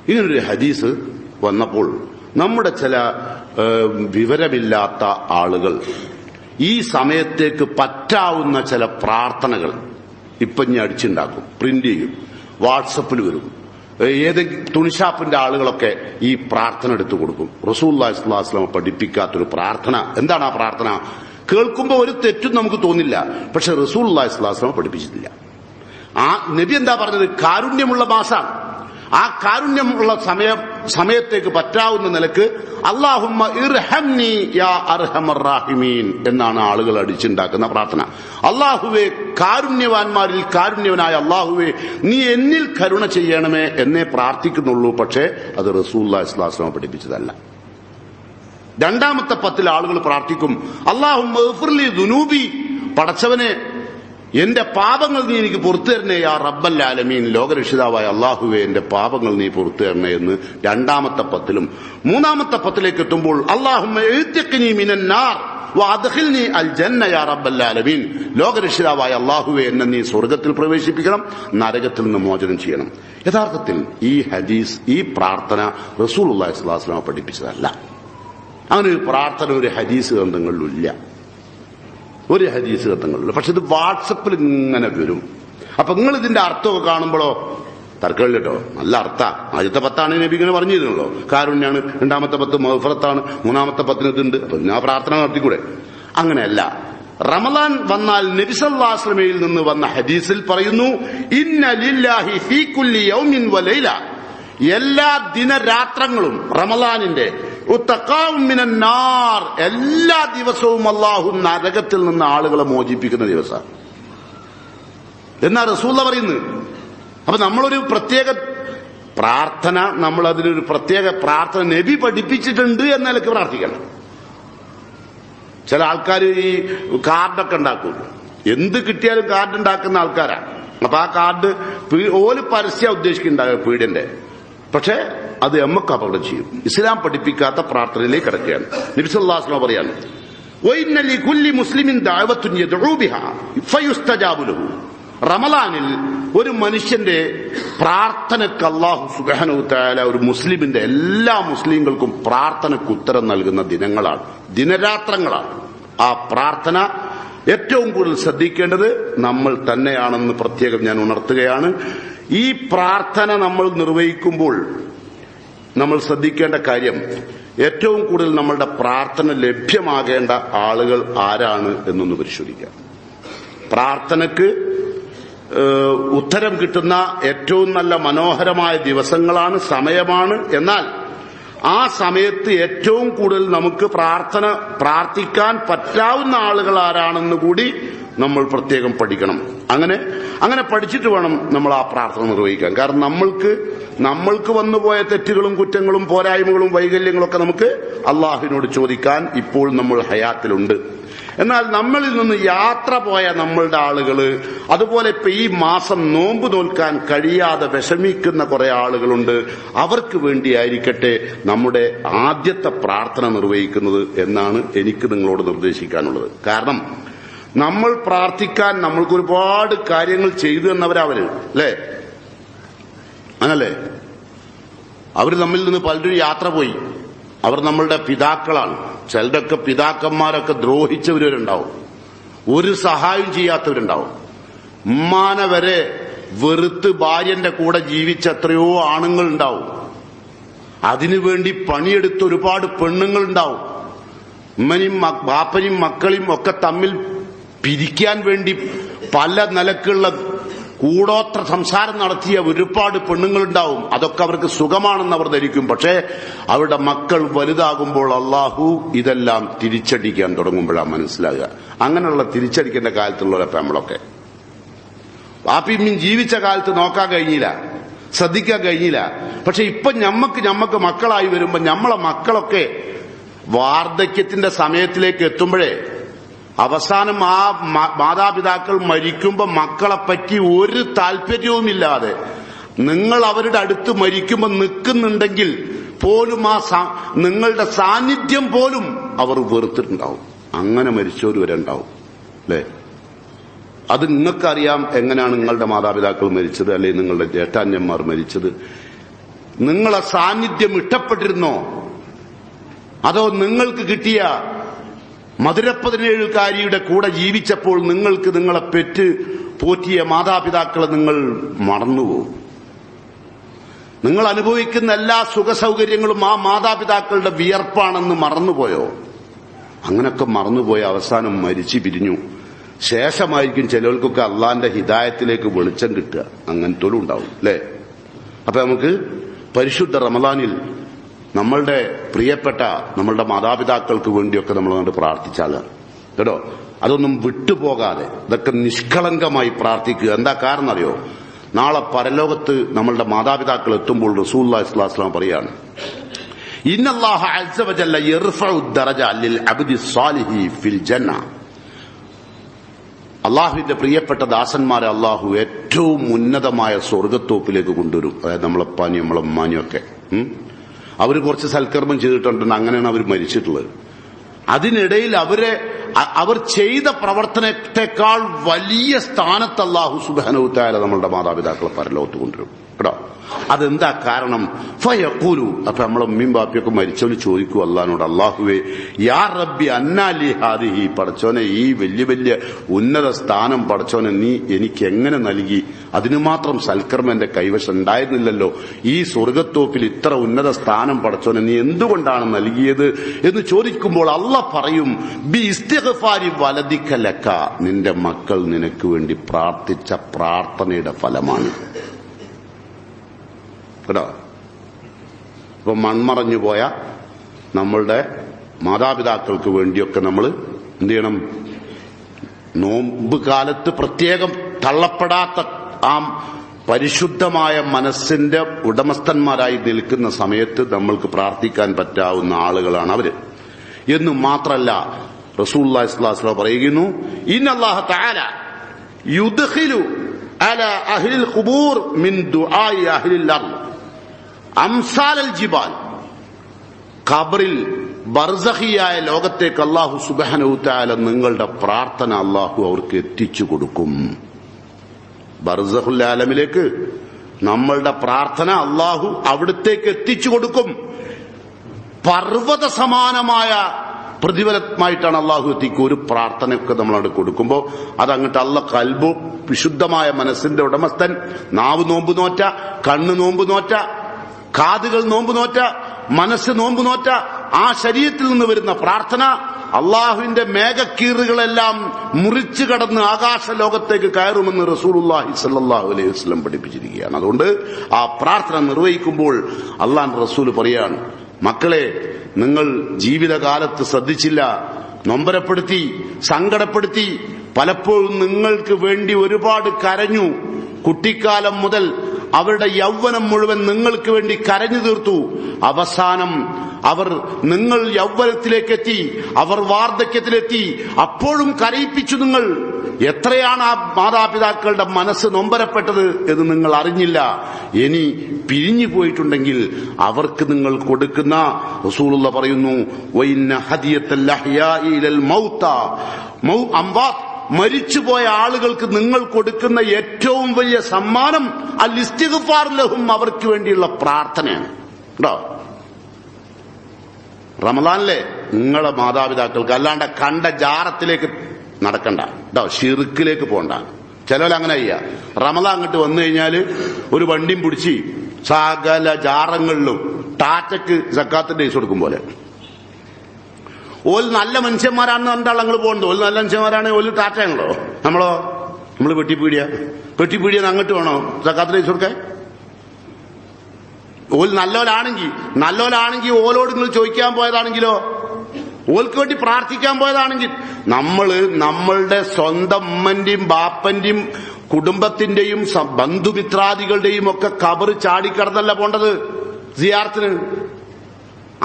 ഇങ്ങനൊരു ഹദീസ് വന്നപ്പോൾ നമ്മുടെ ചില വിവരമില്ലാത്ത ആളുകൾ ഈ സമയത്തേക്ക് പറ്റാവുന്ന ചില പ്രാർത്ഥനകൾ ഇപ്പൊ ഞാൻ അടിച്ചുണ്ടാക്കും, പ്രിന്റ് ചെയ്യും, വാട്സപ്പിൽ വരും. ഏതെങ്കിലും തുണിഷാപ്പിന്റെ ആളുകളൊക്കെ ഈ പ്രാർത്ഥന എടുത്തു കൊടുക്കും. റസൂലുള്ളാഹി സ്വല്ലല്ലാഹു അലൈഹി വസല്ലം പഠിപ്പിക്കാത്തൊരു പ്രാർത്ഥന. എന്താണ് ആ പ്രാർത്ഥന? കേൾക്കുമ്പോൾ ഒരു തെറ്റും നമുക്ക് തോന്നില്ല, പക്ഷെ റസൂലുള്ളാഹി സ്വല്ലല്ലാഹു അലൈഹി വസല്ലം പഠിപ്പിച്ചിട്ടില്ല. ആ നബി എന്താ പറഞ്ഞത്? കാരുണ്യമുള്ള മാസമാണ്. ആ കാരുണ്യമുള്ള സമയത്തേക്ക് പറ്റാവുന്ന നിലക്ക് അല്ലാഹുമ്മ ഇർഹംനി യാ അർഹമർ റാഹിമീൻ എന്നാണ് ആളുകൾ അടിച്ചുണ്ടാക്കുന്ന പ്രാർത്ഥന. അല്ലാഹുവേ, കാരുണ്യവാന്മാരിൽ കാരുണ്യവനായ അല്ലാഹുവേ, നീ എന്നിൽ കരുണ ചെയ്യണമേ എന്നേ പ്രാർത്ഥിക്കുന്നുള്ളൂ. പക്ഷേ അത് റസൂലുള്ളാഹി സ്വല്ലല്ലാഹു അലൈഹി വസല്ലം പഠിപ്പിച്ചതല്ല. രണ്ടാമത്തെ 10 ആളുകൾ പ്രാർത്ഥിക്കും, അല്ലാഹുമ്മ ഇഗ്ഫിർലി ദുനൂബി, പടച്ചവനെ എന്റെ പാപങ്ങൾ നീ എനിക്ക് പുറത്തു തരണേ യാ റബ്ബൽ ആലമീൻ, ലോകരക്ഷിതാവായ അല്ലാഹുവേ എന്റെ പാപങ്ങൾ നീ പുറത്തു തരണേ എന്ന് രണ്ടാമത്തെ 10ലും. മൂന്നാമത്തെ 10ലേക്ക് എത്തുമ്പോൾ അല്ലാഹുമ്മ ഇഅ്തിഖ്നി മിനൻ നാർ, വഅദ്ഖിൽനി അൽ ജന്ന യാ റബ്ബൽ ആലമീൻ. ലോകരക്ഷിതാവായ അല്ലാഹുവേ, എന്നെ നീ സ്വർഗ്ഗത്തിൽ പ്രവേശിപ്പിക്കണം, നരകത്തിൽ നിന്ന് മോചനം ചെയ്യണം. യഥാർത്ഥത്തിൽ ഈ ഹദീസ്, ഈ പ്രാർത്ഥന റസൂലുള്ളാഹി സ്വല്ലല്ലാഹു അലൈഹി വസല്ലം പഠിപ്പിച്ചതല്ല. അങ്ങനെ ഒരു പ്രാർത്ഥന ഒരു ഹദീസ് ഗ്രന്ഥങ്ങളിലില്ല, ഒരു ഹദീസ് ഗ്രന്ഥങ്ങളിലില്ല. പക്ഷെ ഇത് വാട്സപ്പിൽ ഇങ്ങനെ വരും. അപ്പൊ നിങ്ങൾ ഇതിന്റെ അർത്ഥമൊക്കെ കാണുമ്പോഴോ തർക്കമില്ല കേട്ടോ, നല്ല അർത്ഥ. ആദ്യത്തെ 10 നബി ഇങ്ങനെ പറഞ്ഞിരുന്നല്ലോ, കാരുണ്യാണ്. 2ാമത്തെ 10 മഗ്ഫിറത്താണ്. 3ാമത്തെ 10 ഇതുണ്ട്. അപ്പൊ ഞാൻ പ്രാർത്ഥന നടത്തിക്കൂടെ? അങ്ങനെയല്ല. റമളാൻ വന്നാൽ നബി സല്ലല്ലാഹു അലൈഹി വസല്ലമയിൽ നിന്ന് വന്ന ഹദീസിൽ പറയുന്നു, ഇന്ന ലില്ലാഹി ഫീ കുല്ലി യൗമിൻ വലൈല, എല്ലാ ദിനരാത്രങ്ങളും റമളാനിന്റെ ഉത്തഖാഉം മിനൻ നാർ, എല്ലാ ദിവസവും അല്ലാഹു നരകത്തിൽ നിന്ന് ആളുകളെ മോചിപ്പിക്കുന്ന ദിവസമാണ് എന്നാ റസൂലുള്ള പറയുന്നത്. അപ്പൊ നമ്മളൊരു പ്രത്യേക പ്രാർത്ഥന, നമ്മൾ അതിനൊരു പ്രത്യേക പ്രാർത്ഥന നബി പഠിപ്പിച്ചിട്ടുണ്ട് എന്ന നിലയ്ക്ക് പ്രാർത്ഥിക്കണം. ചില ആൾക്കാർ ഈ കാർഡൊക്കെ ഉണ്ടാക്കും, എന്ത് കിട്ടിയാലും കാർഡ് ഉണ്ടാക്കുന്ന ആൾക്കാരാ. അപ്പൊ ആ കാർഡ് ഓല് പരസ്യം ഉദ്ദേശിക്കുന്നുണ്ടാകും പീഡിന്റെ, പക്ഷെ അത് നമുക്ക് അപകടം ചെയ്യും. ഇസ്ലാം പഠിപ്പിക്കാത്ത പ്രാർത്ഥനയിലേക്ക് കിടക്കുകയാണ്. നബി സല്ലല്ലാഹു അലൈഹി വസല്ലം പറയാണ്, വഇന്ന ലികുല്ലി മുസ്ലിമിൻ ദഅവത്തുൻ യദ്ഉ ബിഹാ ഫയുസ്തജാബു ലഹു. റമളാനിൽ ഒരു മനുഷ്യന്റെ പ്രാർത്ഥനയ്ക്ക് അല്ലാഹു സുബ്ഹാനഹു വതആല ഒരു മുസ്ലിമിന്റെ എല്ലാ മുസ്ലിങ്ങൾക്കും പ്രാർത്ഥനയ്ക്ക് ഉത്തരം നൽകുന്ന ദിനങ്ങളാണ്, ദിനരാത്രങ്ങളാണ്. ആ പ്രാർത്ഥന ഏറ്റവും കൂടുതൽ ശ്രദ്ധിക്കേണ്ടത് നമ്മൾ തന്നെയാണെന്ന് പ്രത്യേകം ഞാൻ ഉണർത്തുകയാണ്. ഈ പ്രാർത്ഥന നമ്മൾ നിർവഹിക്കുമ്പോൾ നമ്മൾ ശ്രദ്ധിക്കേണ്ട കാര്യം, ഏറ്റവും കൂടുതൽ നമ്മളുടെ പ്രാർത്ഥന ലഭ്യമാകേണ്ട ആളുകൾ ആരാണ് എന്നൊന്ന് പരിശോധിക്കാം. പ്രാർത്ഥനയ്ക്ക് ഉത്തരം കിട്ടുന്ന ഏറ്റവും നല്ല മനോഹരമായ ദിവസങ്ങളാണ്, സമയമാണ്. എന്നാൽ ആ സമയത്ത് ഏറ്റവും കൂടുതൽ നമുക്ക് പ്രാർത്ഥിക്കാൻ പറ്റാവുന്ന ആളുകൾ ആരാണെന്ന് കൂടി നമ്മൾ പ്രത്യേകം പഠിക്കണം. അങ്ങനെ പഠിച്ചിട്ട് വേണം നമ്മൾ ആ പ്രാർത്ഥന നിർവഹിക്കാൻ. കാരണം നമ്മൾക്ക് വന്നുപോയ തെറ്റുകളും കുറ്റങ്ങളും പോരായ്മകളും വൈകല്യങ്ങളൊക്കെ നമുക്ക് അള്ളാഹുവിനോട് ചോദിക്കാൻ ഇപ്പോൾ നമ്മൾ ഹയാത്തിലുണ്ട്. എന്നാൽ നമ്മളിൽ നിന്ന് യാത്ര പോയ നമ്മളുടെ ആളുകള്, അതുപോലെ ഇപ്പൊ ഈ മാസം നോമ്പ് നോൽക്കാൻ കഴിയാതെ വിഷമിക്കുന്ന കുറെ ആളുകളുണ്ട്. അവർക്ക് വേണ്ടിയായിരിക്കട്ടെ നമ്മുടെ ആദ്യത്തെ പ്രാർത്ഥന നിർവഹിക്കുന്നത് എന്നാണ് എനിക്ക് നിങ്ങളോട് നിർദ്ദേശിക്കാനുള്ളത്. കാരണം നമ്മൾ പ്രാർത്ഥിക്കാൻ നമ്മൾക്ക് ഒരുപാട് കാര്യങ്ങൾ ചെയ്തു തന്നവരവര്, അല്ലേ? അങ്ങനല്ലേ? അവര് നമ്മിൽ നിന്ന് പലരും യാത്ര പോയി. അവർ നമ്മളുടെ പിതാക്കളാണ്. ചിലരൊക്കെ പിതാക്കന്മാരൊക്കെ ദ്രോഹിച്ചവരുണ്ടാവും, ഒരു സഹായം ചെയ്യാത്തവരുണ്ടാവും. ഉമ്മാനെ വരെ വെറുത്ത് ഭാര്യന്റെ കൂടെ ജീവിച്ച എത്രയോ ആണുങ്ങളുണ്ടാവും. അതിനുവേണ്ടി പണിയെടുത്ത ഒരുപാട് പെണ്ണുങ്ങളുണ്ടാവും. ഉമ്മനെയും ബാപ്പനെയും മക്കളെയും ഒക്കെ തമ്മിൽ പിരിക്കാൻ വേണ്ടി പല നിലക്കുള്ള കൂടോത്ര സംസാരം നടത്തിയ ഒരുപാട് പെണ്ണുങ്ങളുണ്ടാവും. അതൊക്കെ അവർക്ക് സുഖമാണെന്ന് അവർ ധരിക്കും. പക്ഷേ അവരുടെ മക്കൾ വലുതാകുമ്പോൾ അള്ളാഹു ഇതെല്ലാം തിരിച്ചടിക്കാൻ തുടങ്ങുമ്പോഴാണ് മനസ്സിലാകുക. അങ്ങനെയുള്ള തിരിച്ചടിക്കേണ്ട കാലത്തുള്ളവരപ്പം നമ്മളൊക്കെ വാപ്പിയും ജീവിച്ച കാലത്ത് നോക്കാൻ കഴിഞ്ഞില്ല, ശ്രദ്ധിക്കാൻ കഴിഞ്ഞില്ല. പക്ഷെ ഇപ്പൊ ഞമ്മക്ക് മക്കളായി വരുമ്പോ നമ്മളെ മക്കളൊക്കെ വാർദ്ധക്യത്തിന്റെ സമയത്തിലേക്ക് എത്തുമ്പോഴേ അവസാനം ആ മാതാപിതാക്കൾ മരിക്കുമ്പോ മക്കളെപ്പറ്റി ഒരു താല്പര്യവുമില്ലാതെ നിങ്ങൾ അവരുടെ അടുത്ത് മരിക്കുമ്പോ നിൽക്കുന്നുണ്ടെങ്കിൽ പോലും നിങ്ങളുടെ സാന്നിധ്യം പോലും അവർ വെറുത്തിട്ടുണ്ടാവും. അങ്ങനെ മരിച്ചവർ വരെ ഉണ്ടാവും, അല്ലേ? അത് നിങ്ങൾക്കറിയാം എങ്ങനെയാണ് നിങ്ങളുടെ മാതാപിതാക്കൾ മരിച്ചത്, അല്ലെങ്കിൽ നിങ്ങളുടെ ജ്യേഷ്ഠാന്യന്മാർ മരിച്ചത്. നിങ്ങളെ സാന്നിധ്യം ഇഷ്ടപ്പെട്ടിരുന്നോ? അതോ നിങ്ങൾക്ക് കിട്ടിയ മധുര 17കാരിയുടെ കൂടെ ജീവിച്ചപ്പോൾ നിങ്ങൾക്ക് നിങ്ങളെ പെറ്റ് പോറ്റിയ മാതാപിതാക്കളെ നിങ്ങൾ മറന്നുപോകും. നിങ്ങൾ അനുഭവിക്കുന്ന എല്ലാ സുഖസൗകര്യങ്ങളും ആ മാതാപിതാക്കളുടെ വിയർപ്പാണെന്ന് മറന്നുപോയോ? അങ്ങനൊക്കെ മറന്നുപോയ അവസാനം മരിച്ചു പിരിഞ്ഞു. ശേഷമായിരിക്കും ചിലർക്കൊക്കെ അള്ളാന്റെ ഹിദായത്തിലേക്ക് വെളിച്ചം കിട്ടുക. അങ്ങനത്തോലും ഉണ്ടാവും, അല്ലേ? അപ്പൊ നമുക്ക് പരിശുദ്ധ റമളാനിൽ നമ്മളുടെ പ്രിയപ്പെട്ട നമ്മളുടെ മാതാപിതാക്കൾക്ക് വേണ്ടിയൊക്കെ നമ്മൾ കണ്ട് പ്രാർത്ഥിച്ചാൽ കേട്ടോ, അതൊന്നും വിട്ടുപോകാതെ ഇതൊക്കെ നിഷ്കളങ്കമായി പ്രാർത്ഥിക്കുക. എന്താ കാരണം അറിയോ? നാളെ പരലോകത്ത് നമ്മളുടെ മാതാപിതാക്കൾ എത്തുമ്പോൾ റസൂലുള്ളാഹി സ്വല്ലല്ലാഹു അലൈഹി വസല്ലം പറയാണ്, ഇന്നല്ലാഹ അസ്സ വജല്ല യർഫഉ ദറജ ലിൽ അബ്ദി സ്വാലിഹി ഫിൽ ജന്ന. അള്ളാഹുവിന്റെ പ്രിയപ്പെട്ട ദാസന്മാരെ അള്ളാഹു ഏറ്റവും ഉന്നതമായ സ്വർഗത്തോപ്പിലേക്ക് കൊണ്ടുവരും. അതായത് നമ്മളെപ്പാനിയും നമ്മളമ്മാനിയും ഒക്കെ അവര് കുറച്ച് സൽക്കർമ്മം ചെയ്തിട്ടുണ്ട്, അങ്ങനെയാണ് അവർ മരിച്ചിട്ടുള്ളത്. അതിനിടയിൽ അവർ ചെയ്ത പ്രവർത്തനത്തെക്കാൾ വലിയ സ്ഥാനത്ത് അല്ലാഹു സുബ്ഹാനഹു തആല നമ്മളുടെ മാതാപിതാക്കളെ പരലോകത്ത് കൊണ്ടുവരും കേട്ടോ. അതെന്താ കാരണം? ഫയഖൂലു, അപ്പൊ നമ്മളെ ഉമ്മയും ബാപ്പിയൊക്കെ മരിച്ചവന് ചോദിക്കൂ അല്ലാഹുവോട്, അല്ലാഹുവേ യാ റബ്ബി അന്നാലി ഹാദിഹി, പടച്ചോനെ ഈ വലിയ വലിയ ഉന്നത സ്ഥാനം പടച്ചോനെ നീ എനിക്ക് എങ്ങനെ നൽകി? അതിനു മാത്രം സൽക്കർമ്മം എന്റെ കൈവശം ഉണ്ടായിരുന്നില്ലല്ലോ. ഈ സ്വർഗത്തോപ്പിൽ ഇത്ര ഉന്നത സ്ഥാനം പടച്ചോനെ നീ എന്തുകൊണ്ടാണ് നൽകിയത് എന്ന് ചോദിക്കുമ്പോൾ അല്ലാഹ് പറയും, ബി ഇസ്തിഗ്ഫാരി വലദിക ലക, നിന്റെ മക്കൾ നിനക്ക് വേണ്ടി പ്രാർത്ഥിച്ച പ്രാർത്ഥനയുടെ ഫലമാണ് കേട്ടോ. ഇപ്പൊ മൺമറഞ്ഞു പോയ നമ്മളുടെ മാതാപിതാക്കൾക്ക് വേണ്ടിയൊക്കെ നമ്മൾ എന്ത് ചെയ്യണം? നോമ്പ് കാലത്ത് പ്രത്യേകം തള്ളപ്പെടാത്ത ആ പരിശുദ്ധമായ മനസ്സിന്റെ ഉടമസ്ഥന്മാരായി നിൽക്കുന്ന സമയത്ത് നമ്മൾക്ക് പ്രാർത്ഥിക്കാൻ പറ്റാവുന്ന ആളുകളാണ് അവര് എന്ന് മാത്രമല്ല, റസൂലുള്ളാഹി സ്വല്ലല്ലാഹു അലൈഹി വസല്ലം പറയുന്നു, ഇന്നല്ലാഹ തആല യുദ്ഖിലു അലാ അഹ്ലിൽ ഖുബൂർ മിൻ ദുആഇ അഹ്ലിൽ അർദ് അംസാലൽ ജിബാൽ. ഖബറിൽ ബർസഖിയായ ലോകത്തേക്ക് അല്ലാഹു സുബ്ഹാനഹു തആല നിങ്ങളുടെ പ്രാർത്ഥന അല്ലാഹു അവർക്ക് എത്തിച്ചു കൊടുക്കും. ബർസഖുൽ ആലമിലേക്ക് നമ്മളുടെ പ്രാർത്ഥന അല്ലാഹു അവിടത്തേക്ക് എത്തിച്ചു കൊടുക്കും. പർവ്വത സമാനമായ പ്രതിഫലമായിട്ടാണ് അല്ലാഹു എത്തിക്കുക. ഒരു പ്രാർത്ഥനയൊക്കെ നമ്മളവിടെ കൊടുക്കുമ്പോൾ അതങ്ങോട്ട് അല്ലാഹ് ഖൽബ് വിശുദ്ധമായ മനസ്സിന്റെ ഉടമസ്ഥൻ, നാവ് നോമ്പ് നോറ്റ, കണ്ണ് നോമ്പ് നോറ്റ, കാതുകൾ നോമ്പ് നോറ്റ, മനസ്സ് നോമ്പ് നോറ്റ ആ ശരീരത്തിൽ നിന്ന് വരുന്ന പ്രാർത്ഥന അള്ളാഹുവിന്റെ മേഘക്കീറുകളെല്ലാം മുറിച്ചു കടന്ന് ആകാശ ലോകത്തേക്ക് കയറുമെന്ന് റസൂലുള്ളാഹി സ്വല്ലല്ലാഹു അലൈഹി വസല്ലം പഠിപ്പിച്ചിരിക്കുകയാണ്. അതുകൊണ്ട് ആ പ്രാർത്ഥന നിർവഹിക്കുമ്പോൾ അള്ളാഹുവിന്റെ റസൂൽ പറയാണ്, മക്കളെ നിങ്ങൾ ജീവിതകാലത്ത് ശ്രദ്ധിച്ചില്ല, നൊമ്പരപ്പെടുത്തി, സങ്കടപ്പെടുത്തി, പലപ്പോഴും നിങ്ങൾക്ക് വേണ്ടി ഒരുപാട് കരഞ്ഞു. കുട്ടിക്കാലം മുതൽ അവരുടെ യൗവനം മുഴുവൻ നിങ്ങൾക്ക് വേണ്ടി കരഞ്ഞു തീർത്തു. അവസാനം അവർ നിങ്ങൾ യൗവനത്തിലേക്കെത്തി, അവർ വാർദ്ധക്യത്തിലെത്തി, അപ്പോഴും കരയിപ്പിച്ചു നിങ്ങൾ. എത്രയാണ് ആ മാതാപിതാക്കളുടെ മനസ്സ് നൊമ്പരപ്പെട്ടത് എന്ന് നിങ്ങൾ അറിഞ്ഞില്ല. ഇനി പിരിഞ്ഞു പോയിട്ടുണ്ടെങ്കിൽ അവർക്ക് നിങ്ങൾ കൊടുക്കുന്ന, റസൂലുള്ളാഹി പറയുന്നു, വഇന്ന ഹദിയത്തൽ അഹ്യാഇ ഇലൽ മൗത അംവാത്, മരിച്ചുപോയ ആളുകൾക്ക് നിങ്ങൾ കൊടുക്കുന്ന ഏറ്റവും വലിയ സമ്മാനം അൽ ഇസ്തിഗ്ഫാർ ലഹും, അവർക്ക് വേണ്ടിയുള്ള പ്രാർത്ഥനയാണ് കേട്ടോ. റമളാനിലെ നിങ്ങളെ മാതാപിതാക്കൾക്ക് അല്ലാണ്ട് കണ്ട ജാറത്തിലേക്ക് നടക്കണ്ട കേട്ടോ, ഷിർക്കിലേക്ക് പോണ്ട. ചിലവരങ്ങനെ ചെയ്യാ, റമളാൻ അങ്ങോട്ട് വന്നു കഴിഞ്ഞാല് ഒരു വണ്ടിയും പിടിച്ച് സകല ജാറങ്ങളിലും ടാറ്റക്ക് സക്കാത്തിന്റെ കേസ് കൊടുക്കും പോലെ. ഓൽ നല്ല മനുഷ്യന്മാരാണെന്ന് കണ്ടാൽ ഞങ്ങൾ പോകുന്നത്. ഓൽ നല്ല മനുഷ്യന്മാരാണ്, ഓല് ടാറ്റയാണല്ലോ. നമ്മള് വെട്ടിപ്പീടിയെന്ന് അങ്ങോട്ട് വേണോ സക്കാത്തിന്റെ കേസ് കൊടുക്കാൻ? ഓൽ നല്ലോലാണെങ്കിൽ ഓലോട് നിങ്ങൾ ചോദിക്കാൻ പോയതാണെങ്കിലോ, ഓൽക്ക് വേണ്ടി പ്രാർത്ഥിക്കാൻ പോയതാണെങ്കിൽ, നമ്മളുടെ സ്വന്തം ഉമ്മന്റെയും ബാപ്പന്റെയും കുടുംബത്തിന്റെയും ബന്ധുമിത്രാദികളുടെയും ഒക്കെ ഖബർ ചാടിക്കടന്നല്ല പോണ്ടത് സിയാറത്തിന്.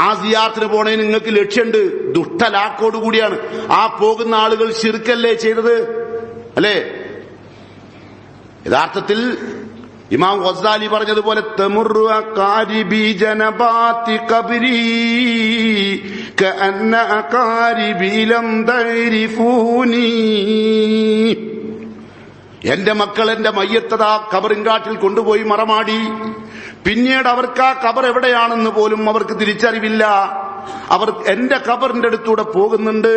ആ സിയാറത്തിന് പോണതിന് നിങ്ങൾക്ക് ലക്ഷ്യമുണ്ട്, ദുഷ്ടലാക്കോടുകൂടിയാണ്. ആ പോകുന്ന ആളുകൾ ശിർക്കല്ലേ ചെയ്തത്, അല്ലേ? യഥാർത്ഥത്തിൽ ഇമാം ഗസ്സാലി പറഞ്ഞതുപോലെ, തമുറു അഖാരിബി ജനബാതി ഖബ്രി കഅന്ന അഖാരിബി ലം തഅരിഫൂനി. എന്റെ മക്കൾ എന്റെ മയ്യത്തതാ ഖബറിൻകാട്ടിൽ കൊണ്ടുപോയി മറമാടി. പിന്നീട് അവർക്ക് ആ ഖബർ എവിടെയാണെന്ന് പോലും അവർക്ക് തിരിച്ചറിവില്ല. അവർ എന്റെ ഖബറിന്റെ അടുത്തൂടെ പോകുന്നുണ്ട്,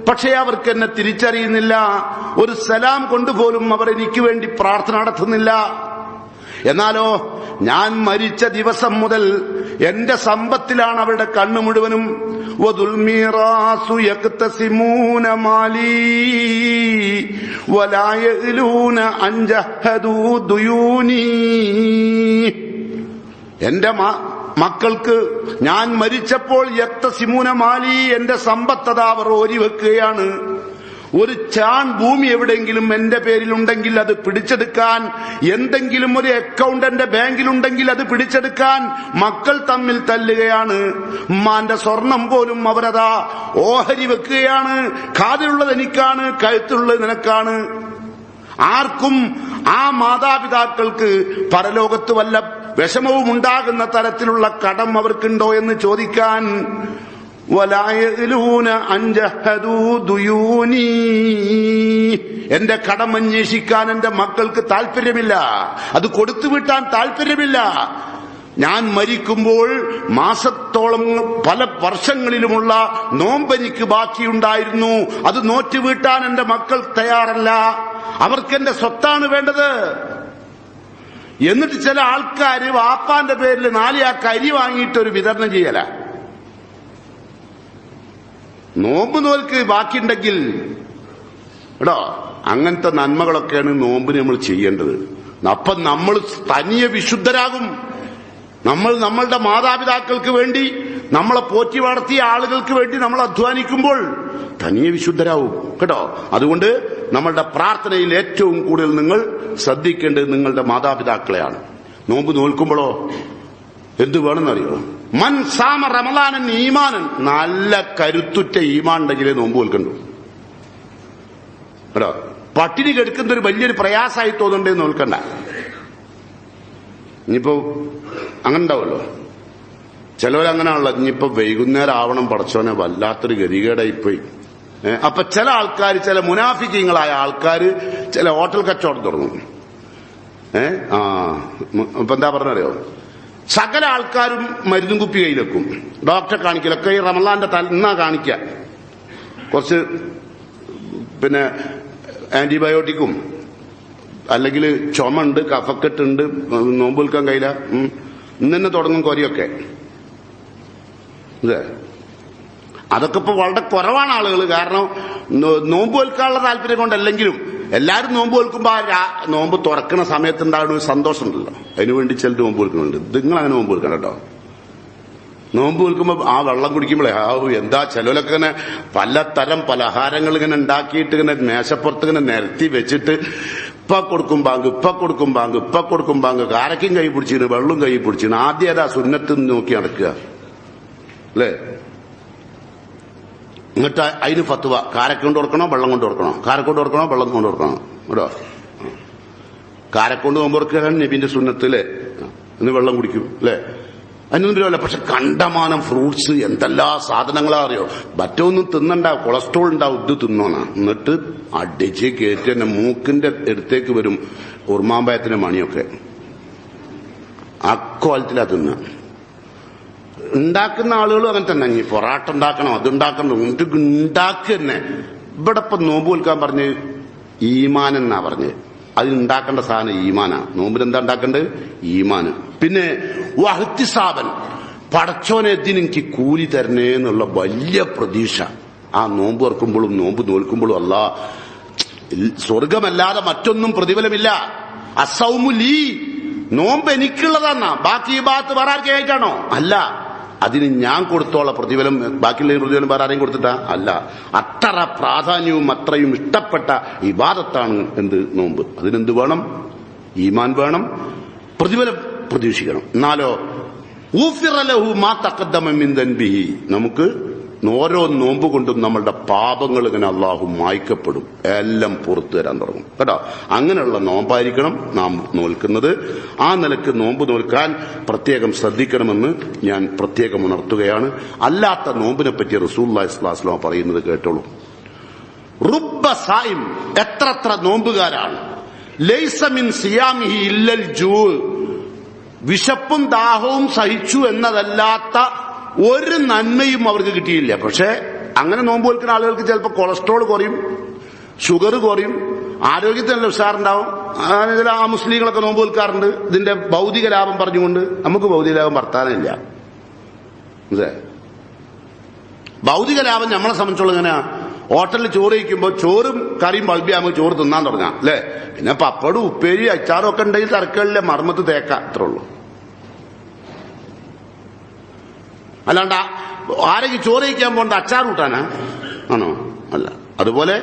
പക്ഷേ അവർക്ക് എന്നെ തിരിച്ചറിയുന്നില്ല. ഒരു സലാം കൊണ്ടുപോലും അവർ എനിക്ക് വേണ്ടി പ്രാർത്ഥന നടത്തുന്നില്ല. എന്നാലോ ഞാൻ മരിച്ച ദിവസം മുതൽ എന്റെ സമ്പത്തിലാണ് അവരുടെ കണ്ണു മുഴുവനും. എന്റെ മക്കൾക്ക് ഞാൻ മരിച്ചപ്പോൾ യക്തസിമൂന മാലി, എന്റെ സമ്പത്തത അവർ ഓരിവെക്കുകയാണ്. ഒരു ചാൺ ഭൂമി എവിടെയെങ്കിലും എന്റെ പേരിലുണ്ടെങ്കിൽ അത് പിടിച്ചെടുക്കാൻ, എന്തെങ്കിലും ഒരു അക്കൗണ്ട് എന്റെ ബാങ്കിലുണ്ടെങ്കിൽ അത് പിടിച്ചെടുക്കാൻ മക്കൾ തമ്മിൽ തല്ലുകയാണ്. ഉമ്മാന്റെ സ്വർണം പോലും അവരതാ ഓഹരി വെക്കുകയാണ്. കാതിലുള്ളത് എനിക്കാണ്, കഴുത്തുള്ളത് നിനക്കാണ്. ആർക്കും ആ മാതാപിതാക്കൾക്ക് പരലോകത്ത് വല്ല വിഷമവും ഉണ്ടാകുന്ന തരത്തിലുള്ള കടം അവർക്കുണ്ടോ എന്ന് ചോദിക്കാൻ എന്റെ കടമന്വേഷിക്കാൻ എന്റെ മക്കൾക്ക് താല്പര്യമില്ല, അത് കൊടുത്തുവിട്ടാൻ താല്പര്യമില്ല. ഞാൻ മരിക്കുമ്പോൾ മാസത്തോളം പല വർഷങ്ങളിലുമുള്ള നോമ്പെനിക്ക് ബാക്കിയുണ്ടായിരുന്നു, അത് നോറ്റുവീട്ടാൻ എന്റെ മക്കൾ തയ്യാറല്ല. അവർക്കെന്റെ സ്വത്താണ് വേണ്ടത്. എന്നിട്ട് ചില ആൾക്കാര് വാപ്പാന്റെ പേരിൽ 4 ചാക്ക് അരി വാങ്ങിയിട്ട് ഒരു വിതരണം ചെയ്യല. നോമ്പ് നോൽക്ക് ബാക്കിയുണ്ടെങ്കിൽ കേട്ടോ, അങ്ങനത്തെ നന്മകളൊക്കെയാണ് നോമ്പിന് നമ്മൾ ചെയ്യേണ്ടത്. അപ്പൊ നമ്മൾ തനിയെ വിശുദ്ധരാകും. നമ്മൾ നമ്മളുടെ മാതാപിതാക്കൾക്ക് വേണ്ടി, നമ്മളെ പോറ്റി വളർത്തിയ ആളുകൾക്ക് വേണ്ടി നമ്മൾ അധ്വാനിക്കുമ്പോൾ തനിയെ വിശുദ്ധരാവും കേട്ടോ. അതുകൊണ്ട് നമ്മളുടെ പ്രാർത്ഥനയിൽ ഏറ്റവും കൂടുതൽ നിങ്ങൾ ശ്രദ്ധിക്കേണ്ടത് നിങ്ങളുടെ മാതാപിതാക്കളെയാണ്. നോമ്പ് നോൽക്കുമ്പോഴോ എന്ത് വേണമെന്നറിയോ? മൻ സാമ റമളാനൻ ഈമാനൻ, നല്ല കരുത്തുറ്റ ഈമാൻ ഉണ്ടെങ്കിലേ നോമ്പ് നോൽക്കണ്ടു കേട്ടോ. പട്ടിണി കെടുക്കുന്ന ഒരു വലിയൊരു പ്രയാസമായി തോന്നുന്നുണ്ടേ നോൽക്കണ്ട. ഇനിയിപ്പോ അങ്ങനെ ഉണ്ടാവുമല്ലോ ചിലവരങ്ങനെയാണല്ലോ, ഇനിയിപ്പോ വൈകുന്നേരം ആവണം പടച്ചോനെ, വല്ലാത്തൊരു ഗതികേടായിപ്പോയി. അപ്പൊ ചില ആൾക്കാർ, ചില മുനാഫിക്കീങ്ങളായ ആൾക്കാർ ചില ഹോട്ടൽ കച്ചവടം തുടങ്ങും. ഇപ്പൊ എന്താ പറഞ്ഞറിയോ, സകല ആൾക്കാരും മരുന്നും കുപ്പി കയ്യിലെക്കും, ഡോക്ടറെ കാണിക്കലൊക്കെ ഈ റമളാന്റെ തലന്നാ കാണിക്ക, കുറച്ച് പിന്നെ ആന്റിബയോട്ടിക്കും, അല്ലെങ്കിൽ ചുമണ്ട്, കഫക്കെട്ടുണ്ട്, നോമ്പ് വിൽക്കാൻ കഴിയില്ല, ഇന്നെ തുടങ്ങും കൊരിയൊക്കെ. അതൊക്കെ ഇപ്പൊ വളരെ കുറവാണ് ആളുകൾ. കാരണം നോമ്പ് വിൽക്കാനുള്ള താല്പര്യം കൊണ്ടല്ലെങ്കിലും എല്ലാവരും നോമ്പ് വിൽക്കുമ്പോ ആ നോമ്പ് തുറക്കുന്ന സമയത്ത് ഉണ്ടാകുന്ന ഒരു സന്തോഷമുണ്ടല്ലോ, അതിനുവേണ്ടി ചിലർ നോമ്പ് വിൽക്കുന്നുണ്ട്. നിങ്ങൾ അങ്ങനെ നോമ്പ് വിൽക്കണം കേട്ടോ. നോമ്പ് വിൽക്കുമ്പോ ആ വെള്ളം കുടിക്കുമ്പോഴേ എന്താ, ചിലവരൊക്കെ ഇങ്ങനെ പലതരം പലഹാരങ്ങൾ ഇങ്ങനെ ഉണ്ടാക്കിയിട്ട് ഇങ്ങനെ മേശപ്പുറത്ത് ഇങ്ങനെ നിരത്തി വെച്ചിട്ട് ഇപ്പൊ കൊടുക്കും ബാങ്ക്, ഇപ്പൊ കൊടുക്കും ബാങ്ക്, ഇപ്പൊ കൊടുക്കും ബാങ്ക്, കാരക്കും കൈ പിടിച്ചിന്, വെള്ളം കൈ പിടിച്ചിന്. ആദ്യം ഏതാ സുന്നത്ത് നോക്കി നടക്കുക അല്ലേ? എന്നിട്ട് അതിന് ഫത്വ, കാരക്കൊണ്ട് കൊടുക്കണോ വെള്ളം കൊണ്ട് കൊടുക്കണോ, കാരക്കൊണ്ട് കൊടുക്കണോ വെള്ളം കൊണ്ട് കൊടുക്കണോ കേട്ടോ. കാരക്കൊണ്ട് നോമ്പ് കൊടുക്കുകയാണ് നബിന്റെ സുന്നത്ത് അല്ലേ, എന്ന് വെള്ളം കുടിക്കും അല്ലേ, അതിനൊന്നും വരില്ല. പക്ഷെ കണ്ടമാനം ഫ്രൂട്ട്സ്, എന്തെല്ലാ സാധനങ്ങളാ അറിയോ. മറ്റൊന്നും തിന്നണ്ട, കൊളസ്ട്രോൾ ഉണ്ടാവും, ഇത് തിന്നോന്നാ. എന്നിട്ട് അടിച്ച് കയറ്റി തന്നെ മൂക്കിന്റെ അടുത്തേക്ക് വരും ഉർമാമ്പയത്തിന്റെ മണിയൊക്കെ. അക്കോലത്തിലാ തിന്ന. ഉണ്ടാക്കുന്ന ആളുകളും അങ്ങനെ തന്നെ. ഇനി പൊറാട്ട ഉണ്ടാക്കണം, അതുണ്ടാക്കണം, എന്നിട്ട് ഉണ്ടാക്കുക തന്നെ. ഇവിടെ ഇപ്പൊ നോമ്പ് വിൽക്കാൻ പറഞ്ഞ് ഈമാൻ എന്നാ പറഞ്ഞ്, അതിനുണ്ടാക്കേണ്ട സാധനം ഈമാനാ. നോമ്പിനെന്താ ഉണ്ടാക്കേണ്ടത്? ഈമാന്. പിന്നെ വഹ്തിസാബൻ, പടച്ചോനെ എനിക്ക് കൂലി തരണേ എന്നുള്ള വലിയ പ്രതീക്ഷ. ആ നോമ്പ് തുറക്കുമ്പോഴും നോമ്പ് നോൽക്കുമ്പോഴും അല്ലാ, സ്വർഗമല്ലാതെ മറ്റൊന്നും പ്രതിഫലമില്ല. അസൗമുലി, നോമ്പ് എനിക്കുള്ളതാന്നാ. ബാക്കി ഈ ഭാഗത്ത് വേറെ ആർക്കും ആയിട്ടാണോ? അല്ല, അതിന് ഞാൻ കൊടുത്തോള പ്രതിഫലം, ബാക്കിയുള്ള പ്രതിഫലം വേറെ ആരെയും കൊടുത്തിട്ടാ? അല്ല. അത്ര പ്രാധാന്യവും അത്രയും ഇഷ്ടപ്പെട്ട ഇബാദത്താണ് എന്ത്? നോമ്പ്. അതിനെന്ത് വേണം? ഈമാൻ വേണം, പ്രതിഫലം പ്രതീക്ഷിക്കണം. എന്നാലോ ഊഫിറ ലഹു മാ തഖദ്ദമ മിൻ ദൻബിഹി, നമുക്ക് ഓരോ നോമ്പ് കൊണ്ടും നമ്മളുടെ പാപങ്ങൾ ഇങ്ങനെ അള്ളാഹു മായ്ക്കപ്പെടും, എല്ലാം പുറത്തു തരാൻ തുടങ്ങും കേട്ടോ. അങ്ങനെയുള്ള നോമ്പായിരിക്കണം നാം നോൽക്കുന്നത്. ആ നിലക്ക് നോമ്പ് നോൽക്കാൻ പ്രത്യേകം ശ്രദ്ധിക്കണമെന്ന് ഞാൻ പ്രത്യേകം ഉണർത്തുകയാണ്. അല്ലാത്ത നോമ്പിനെ പറ്റി റസൂലുള്ളാഹി സ്വല്ലല്ലാഹു അലൈഹി വസല്ലം പറയുന്നത് കേട്ടോളൂ. റുബ്ബ സായിം, എത്ര നോമ്പുകാരാണ്, ലൈസ മിൻ സിയാമിഹി ഇല്ലൽ ജൂ, വിശപ്പും ദാഹവും സഹിച്ചു എന്നതല്ലാത്ത ഒരു നന്മയും അവർക്ക് കിട്ടിയില്ല. പക്ഷെ അങ്ങനെ നോമ്പ് വെക്കുന്ന ആളുകൾക്ക് ചിലപ്പോൾ കൊളസ്ട്രോൾ കുറയും, ഷുഗർ കുറയും, ആരോഗ്യത്തിന് ഉഷാറുണ്ടാവും. അങ്ങനെ ആ മുസ്ലിങ്ങളൊക്കെ നോമ്പ് വെക്കാറുണ്ട് ഇതിന്റെ ഭൗതിക ലാഭം പറഞ്ഞുകൊണ്ട്. നമുക്ക് ഭൗതിക ലാഭം വർത്താനമില്ല. ഭൗതിക ലാഭം നമ്മളെ സംബന്ധിച്ചുള്ള എങ്ങനെയാ? ഹോട്ടലിൽ ചോറ് കഴിക്കുമ്പോൾ ചോറും കറിയും ബൾബിയാകുമ്പോൾ ചോറ് തിന്നാൻ തുടങ്ങാം അല്ലേ. പിന്നെ പപ്പടും ഉപ്പേരി അച്ചാറും ഒക്കെ ഉണ്ടെങ്കിൽ തറക്കളിലെ മർമ്മത്ത് തേക്കാം, അത്രേ ഉള്ളൂ. അല്ലാണ്ട് ആരെങ്കിലും ചോറ് കഴിക്കാൻ പോകേണ്ട അച്ചാർ കൂട്ടാനാ ആണോ? അല്ല. അതുപോലെ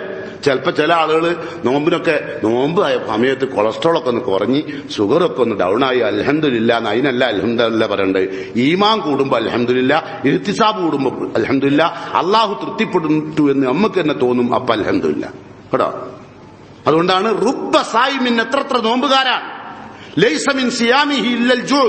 ചിലപ്പോ ചില ആളുകൾ നോമ്പിനൊക്കെ നോമ്പ് ആയ സമയത്ത് കൊളസ്ട്രോളൊക്കെ ഒന്ന് കുറഞ്ഞ് ഷുഗറൊക്കെ ഒന്ന് ഡൗൺ ആയി, അൽഹംദുലില്ലാ, അതിനല്ല അൽഹംദുലില്ലാ പറയണ്ടത്. ഈമാൻ കൂടുമ്പോ അൽഹംദുലില്ലാ, ഇഹ്തിസാബ് കൂടുമ്പോ അൽഹംദുലില്ലാ, അള്ളാഹു തൃപ്തിപ്പെട്ടു എന്ന് നമുക്ക് തന്നെ തോന്നും, അപ്പൊ അൽഹംദുലില്ലാ കേട്ടോ. അതുകൊണ്ടാണ് റുബ്ബ സായിമിൻ, എത്ര നോമ്പുകാരാണ്, ലൈസ മിൻ സിയാമിഹി ഇല്ലൽ ജൂ,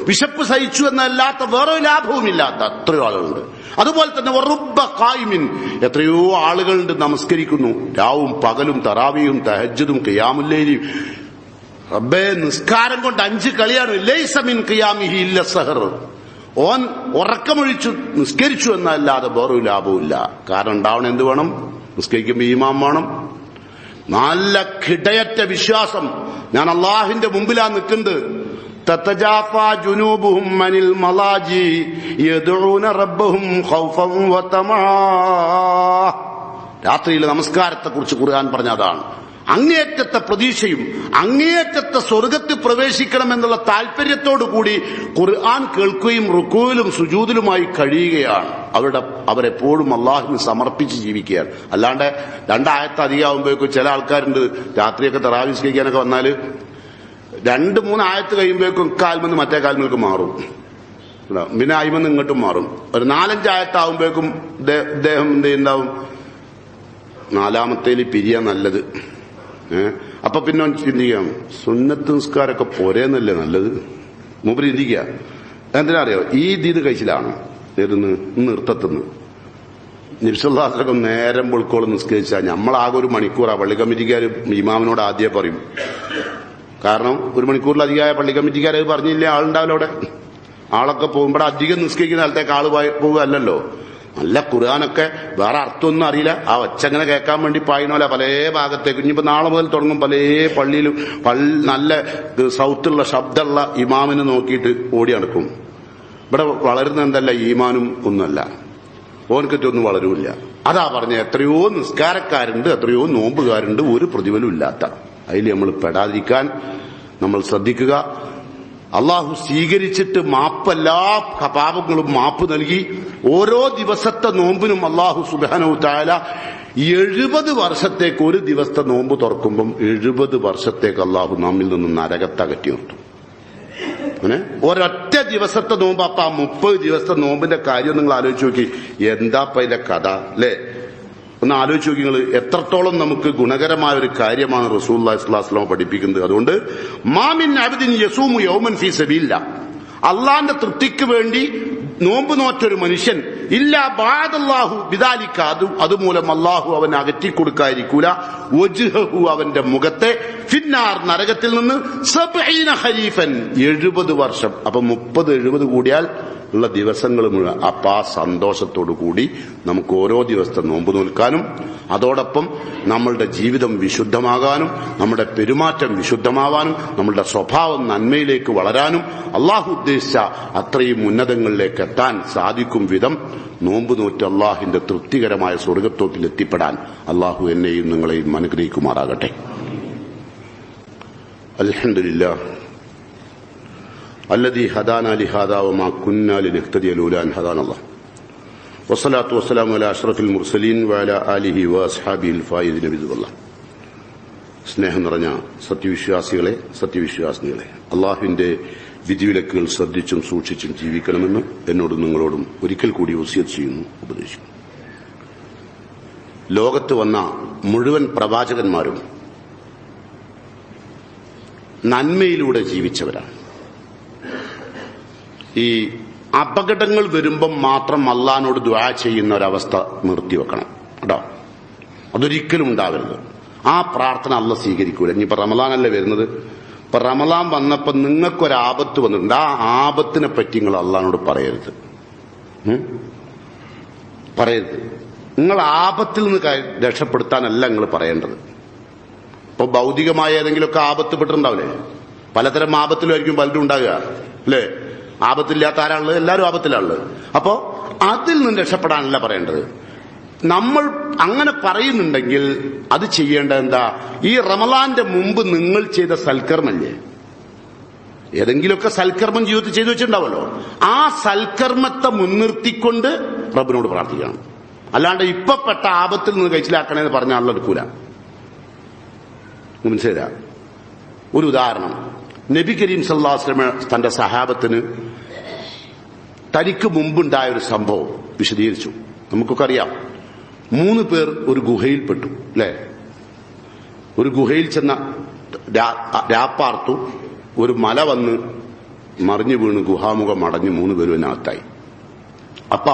വിശപ്പ് സഹിച്ചു എന്നല്ലാത്ത വേറെ ലാഭവുമില്ലാത്ത എത്രയോ ആളുകളുണ്ട്. അതുപോലെ തന്നെ വറുബ്ബ ഖായിമിൻ, എത്രയോ ആളുകളുണ്ട് നമസ്കരിക്കുന്നു, രാവും പകലും, തറാവിയും തഹജ്ജുദും ഖിയാമുൽ ലൈലും. റബ്ബേ, നിസ്കാരം കൊണ്ട് 5 കളിയാണ്. ലൈസ മിൻ ഖിയാമിഹി ഇല്ല സഹർ, ഓൻ ഉറക്കമൊഴിച്ചു നിസ്കരിച്ചു എന്നല്ലാതെ വേറെ ലാഭവുമില്ല. കാരണം ഉണ്ടാവണം എന്ത് വേണം? നിസ്കരിക്കുമ്പോ ഈമാൻ വേണം, നല്ല കിടയറ്റ വിശ്വാസം. ഞാൻ അള്ളാഹിന്റെ മുമ്പിലാ നിൽക്കുന്നത്. തതജാഫാ ജുനൂബുഹും അനിൽ മലാജി യദ്ഊന റബ്ബഹും ഖൗഫൻ വതമആ. രാത്രിയിലെ നമസ്കാരത്തെ കുറിച്ച് ഖുർആൻ പറഞ്ഞതാണ്. അങ്ങേയറ്റത്തെ പ്രതീക്ഷയും അങ്ങേയറ്റത്തെ സ്വർഗത്തിൽ പ്രവേശിക്കണമെന്നുള്ള താല്പര്യത്തോടു കൂടി ഖുർആൻ കേൾക്കുകയും റുക്കൂയിലും സുജൂദിലുമായി കഴിയുകയാണ്. അവരെപ്പോഴും അള്ളാഹുവിന് സമർപ്പിച്ച് ജീവിക്കുകയാണ്. അല്ലാണ്ട് 2 ആയത്ത് അധികമാകുമ്പോഴേക്കും ചില ആൾക്കാരുണ്ട് രാത്രിയൊക്കെ തറാവീഹ് നിസ്കരിക്കാനൊക്കെ വന്നാല് 2-3 ആയത്ത് കഴിയുമ്പോഴേക്കും കാൽമെന്ന് മറ്റേ കാൽമേക്ക് മാറും, പിന്നെ അയിമെന്ന് ഇങ്ങോട്ടും മാറും. ഒരു 4-5 ആയത്താവുമ്പോഴേക്കും അദ്ദേഹം എന്ത് ചെയ്യുന്നുണ്ടാവും? 4-ാമത്തേല് പിരിയാ നല്ലത്. അപ്പൊ പിന്നെ ചിന്തിക്കാം, സുന്നത്ത് നിസ്കാരമൊക്കെ പോരേന്നല്ലേ നല്ലത്. മൂപ്പര് ചിന്തിക്കുക. എന്തിനാ അറിയോ? ഈ ദീത് കഴിച്ചിലാണ് നിർത്തത്തുനിന്ന് നിബ്സല്ലാസൊക്കെ നേരം പൊളിക്കോളം നിസ്കരിച്ചാൽ നമ്മളാകെ 1 മണിക്കൂറാ. പള്ളി കമ്മിറ്റിക്കാർ ഇമാമിനോട് ആദ്യം പറയും. കാരണം 1 മണിക്കൂറിലധികമായ പള്ളി കമ്മിറ്റിക്കാരത് പറഞ്ഞില്ലേ ആളുണ്ടാവില്ല അവിടെ. ആളൊക്കെ പോകുമ്പോൾ അധികം നിസ്കരിക്കുന്ന സ്ഥലത്തേക്ക് ആള് പോവുകയല്ലോ. നല്ല ഖുർആനൊക്കെ വേറെ അർത്ഥമൊന്നും അറിയില്ല, ആ ഒച്ചങ്ങനെ കേൾക്കാൻ വേണ്ടി പായണോല പല ഭാഗത്തേക്ക്. ഇനിയിപ്പോ നാളെ മുതൽ തുടങ്ങും പല പള്ളിയിലും നല്ല സൗത്തുള്ള ശബ്ദമുള്ള ഇമാമിനെ നോക്കിയിട്ട് ഓടി നടക്കും. ഇവിടെ വളരുന്ന എന്തല്ല, ഈമാനും ഒന്നുമല്ല, ഓൻക്കറ്റൊന്നും വളരൂല്ല. അതാ പറഞ്ഞ എത്രയോ നിസ്കാരക്കാരുണ്ട്, എത്രയോ നോമ്പുകാരുണ്ട്, ഒരു പ്രതിഫലം ഇല്ലാത്ത. അതിൽ നമ്മൾ പെടാതിരിക്കാൻ നമ്മൾ ശ്രദ്ധിക്കുക. അള്ളാഹു സ്വീകരിച്ചിട്ട് എല്ലാ പാപങ്ങളും മാപ്പ് നൽകി. ഓരോ ദിവസത്തെ നോമ്പിനും അള്ളാഹു സുബ്ഹാനഹു തആല 70 വർഷത്തേക്ക്, ഒരു ദിവസത്തെ നോമ്പ് തുറക്കുമ്പം 70 വർഷത്തേക്ക് അള്ളാഹു നമ്മിൽ നിന്ന് നരകത്തെ അകറ്റി നിർത്തും. അങ്ങനെ ഒരൊറ്റ ദിവസത്തെ നോമ്പ്. അപ്പൊ ആ 30 ദിവസത്തെ നോമ്പിന്റെ കാര്യം നിങ്ങൾ ആലോചിച്ച് നോക്കി. എന്താപ്പ ഇതിന്റെ കഥ അല്ലേ? ഒന്ന് ആലോചിച്ച് നോക്കി നിങ്ങൾ. എത്രത്തോളം നമുക്ക് ഗുണകരമായ ഒരു കാര്യമാണ് റസൂലുള്ളാഹി സ്വല്ലല്ലാഹു അലൈഹി വസല്ലം പഠിപ്പിക്കുന്നത്. അതുകൊണ്ട് മാമിൻ അബ്ദിൻ യസൂമു യൗമൻ ഫീ സബീലില്ലാഹ്, അള്ളാന്റെ തൃപ്തിക്ക് വേണ്ടി നോമ്പ് നോറ്റൊരു മനുഷ്യൻ ഇല്ല ബഅദല്ലാഹു ബിദാലിക, അതുമൂലം അള്ളാഹു അവനെ അകറ്റിക്കൊടുക്കാതിരിക്കൂല. വജ്ഹഹു, അവന്റെ മുഖത്തെ, ഫിന്നാർ, നരകത്തിൽ നിന്ന് 70 ഖരീഫൻ, 70 വർഷം. അപ്പൊ 30-70 കൂടിയാൽ ഉള്ള ദിവസങ്ങൾ മുഴുവൻ. അപ്പൊ ആ സന്തോഷത്തോടു കൂടി നമുക്ക് ഓരോ ദിവസത്തെ നോമ്പ് നോൽക്കാനും അതോടൊപ്പം നമ്മളുടെ ജീവിതം വിശുദ്ധമാകാനും നമ്മുടെ പെരുമാറ്റം വിശുദ്ധമാവാനും നമ്മളുടെ സ്വഭാവം നന്മയിലേക്ക് വളരാനും അള്ളാഹു ഉദ്ദേശിച്ച അത്രയും ഉന്നതങ്ങളിലേക്ക് എത്താൻ സാധിക്കും വിധം നോമ്പ് നോറ്റ് അള്ളാഹിന്റെ തൃപ്തികരമായ സ്വർഗത്തോപ്പിൽ എത്തിപ്പെടാൻ അള്ളാഹു എന്നെയും നിങ്ങളെയും അനുഗ്രഹിക്കുമാറാകട്ടെ. അൽഹംദുലില്ലാഹ് الذي هدانا لهذا وما كنا لنهتدي لولا أن هدانا الله والصلاة والسلام على أشرف المرسلين وعلى آله وأصحابه الفائزين برضا الله. സ്നേഹം നിറഞ്ഞ സത്യവിശ്വാസികളെ, സത്യവിശ്വാസിനികളെ, അള്ളാഹുവിന്റെ വിധിവിലക്കുകൾ ശ്രദ്ധിച്ചും സൂക്ഷിച്ചും ജീവിക്കണമെന്ന് എന്നോടും നിങ്ങളോടും ഒരിക്കൽ കൂടി വസിയത്ത് ചെയ്യുന്നു, ഉപദേശിക്കുന്നു. ലോകത്ത് വന്ന മുഴുവൻ പ്രവാചകന്മാരും നന്മയിലൂടെ ജീവിച്ചവരാണ്. ഈ അപകടങ്ങൾ വരുമ്പം മാത്രം അള്ളാഹിനോട് ദുആ ചെയ്യുന്ന ഒരവസ്ഥ നിർത്തിവെക്കണം കേട്ടോ. അതൊരിക്കലും ഉണ്ടാവരുത്. ആ പ്രാർത്ഥന അള്ളാഹ് സ്വീകരിക്കൂല. ഇനിയിപ്പോ റമളാനല്ലേ വരുന്നത്. ഇപ്പൊ റമളാൻ വന്നപ്പോ നിങ്ങൾക്കൊരാപത്ത് വന്നിട്ടുണ്ട്. ആ ആപത്തിനെ പറ്റി നിങ്ങൾ അള്ളാഹിനോട് പറയരുത്. നിങ്ങൾ ആപത്തിൽ നിന്ന് രക്ഷപ്പെടുത്താനല്ല നിങ്ങൾ പറയേണ്ടത്. ഇപ്പൊ ഭൗതികമായ ഏതെങ്കിലുമൊക്കെ ആപത്ത് പെട്ടിട്ടുണ്ടാവില്ലേ? പലതരം ആപത്തിലായിരിക്കും പലരും ഉണ്ടാകുക അല്ലേ? ആപത്തില്ലാത്ത ആരാളുള്ളത്? എല്ലാവരും ആപത്തിലാണുള്ളത്. അപ്പോ അതിൽ നിന്ന് രക്ഷപ്പെടാനല്ല പറയേണ്ടത്. നമ്മൾ അങ്ങനെ പറയുന്നുണ്ടെങ്കിൽ അത് ചെയ്യേണ്ടത് എന്താ? ഈ റമളാന്റെ മുമ്പ് നിങ്ങൾ ചെയ്ത സൽക്കർമ്മല്ലേ, ഏതെങ്കിലുമൊക്കെ സൽക്കർമ്മം ജീവിതത്തിൽ ചെയ്തു വെച്ചിട്ടുണ്ടാവല്ലോ, ആ സൽക്കർമ്മത്തെ മുൻനിർത്തിക്കൊണ്ട് റബ്ബിനോട് പ്രാർത്ഥിക്കണം. അല്ലാണ്ട് ഇപ്പൊ പെട്ട ആപത്തിൽ നിന്ന് കഴിച്ചിലാക്കണേന്ന് പറഞ്ഞാണല്ലോ എടുക്കൂല. മനസ്സിലാ? ഒരു ഉദാഹരണം, നബി കരീം സല്ലല്ലാഹു അലൈഹി വസല്ലം തന്റെ സഹാബത്തിന് തനിക്ക് മുമ്പുണ്ടായ ഒരു സംഭവം വിശദീകരിച്ചു. നമുക്കൊക്കെ അറിയാം. 3 പേർ ഒരു ഗുഹയിൽപ്പെട്ടു അല്ലെ? ഒരു ഗുഹയിൽ ചെന്ന രാപ്പാർത്തു. ഒരു മല വന്ന് മറിഞ്ഞു വീണ് ഗുഹാമുഖം അടഞ്ഞ് 3 പേരും അതിനകത്തായി. അപ്പൊ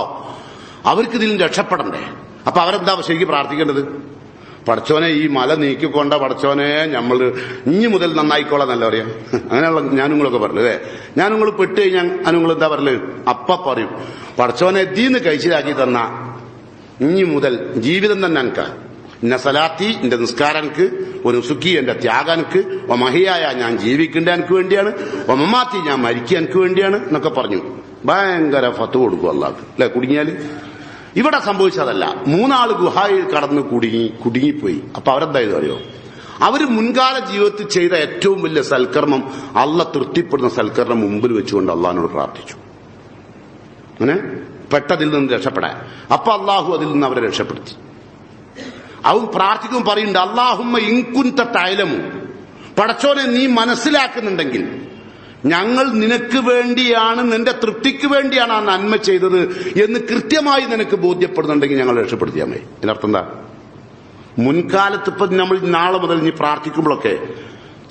അവർക്ക് ഇതിൽ രക്ഷപ്പെടണ്ടേ? അപ്പൊ അവരെന്താ ശരിക്കും പ്രാർത്ഥിക്കേണ്ടത്? പടച്ചോനെ ഈ മല നീക്കിക്കൊണ്ട പടച്ചോനെ നമ്മൾ ഇനി മുതൽ നന്നായിക്കോളാം നല്ല പറയാം. അങ്ങനെയുള്ള ഞാനുങ്ങളൊക്കെ പറഞ്ഞു അല്ലേ. ഞാനുങ്ങൾ പെട്ട് കഴിഞ്ഞാൽ അനുങ്ങൾ എന്താ പറയല്? അപ്പ പറയും പടച്ചോനെ എത്തിന്ന് കഴിച്ചിലാക്കി തന്ന ഇനി മുതൽ ജീവിതം തന്നെ എനിക്ക് ഇന്ന സലാത്തി എന്റെ നിസ്കാരനക്ക് ഒരു സുഖി എന്റെ ത്യാഗനക്ക് മഹിയായ ഞാൻ ജീവിക്കേണ്ട എനിക്ക് വേണ്ടിയാണ്, മമാത്തി ഞാൻ മരിക്കുക എനിക്ക് വേണ്ടിയാണ് എന്നൊക്കെ പറഞ്ഞു ഭയങ്കര ഫത്ത് കൊടുക്കും അല്ലാഹ് അല്ലെ. കുടുങ്ങിയാല് ഇവിടെ സംഭവിച്ചതല്ല. 3 ആള് ഗുഹയിൽ കടന്ന് കുടുങ്ങിപ്പോയി. അപ്പൊ അവരെന്തായത് അറിയോ? അവര് മുൻകാല ജീവിതത്തിൽ ചെയ്ത ഏറ്റവും വലിയ സൽക്കർമ്മം, അള്ളാഹ് തൃപ്തിപ്പെടുന്ന സൽക്കർമ്മം മുമ്പിൽ വെച്ചുകൊണ്ട് അള്ളാഹിനോട് പ്രാർത്ഥിച്ചു. അങ്ങനെ പെട്ടതിൽ നിന്ന് രക്ഷപ്പെടാൻ. അപ്പൊ അള്ളാഹു അതിൽ നിന്ന് അവരെ രക്ഷപ്പെടുത്തി. അവൻ പ്രാർത്ഥിക്കും, പറയുന്നുണ്ട് അല്ലാഹുമ്മ ഇൻ കുൻത തഅലമു, പടച്ചോനെ നീ മനസ്സിലാക്കുന്നുണ്ടെങ്കിൽ ഞങ്ങൾ നിനക്ക് വേണ്ടിയാണ്, നിന്റെ തൃപ്തിക്ക് വേണ്ടിയാണ് ആ നന്മ ചെയ്തത് എന്ന് കൃത്യമായി നിനക്ക് ബോധ്യപ്പെടുന്നുണ്ടെങ്കിൽ ഞങ്ങൾ രക്ഷപ്പെടുത്തിയാൽ മതി. ഇതിനർത്ഥം എന്താ? മുൻകാലത്ത് ഇപ്പൊ നമ്മൾ നാളെ മുതൽ ഇനി പ്രാർത്ഥിക്കുമ്പോഴൊക്കെ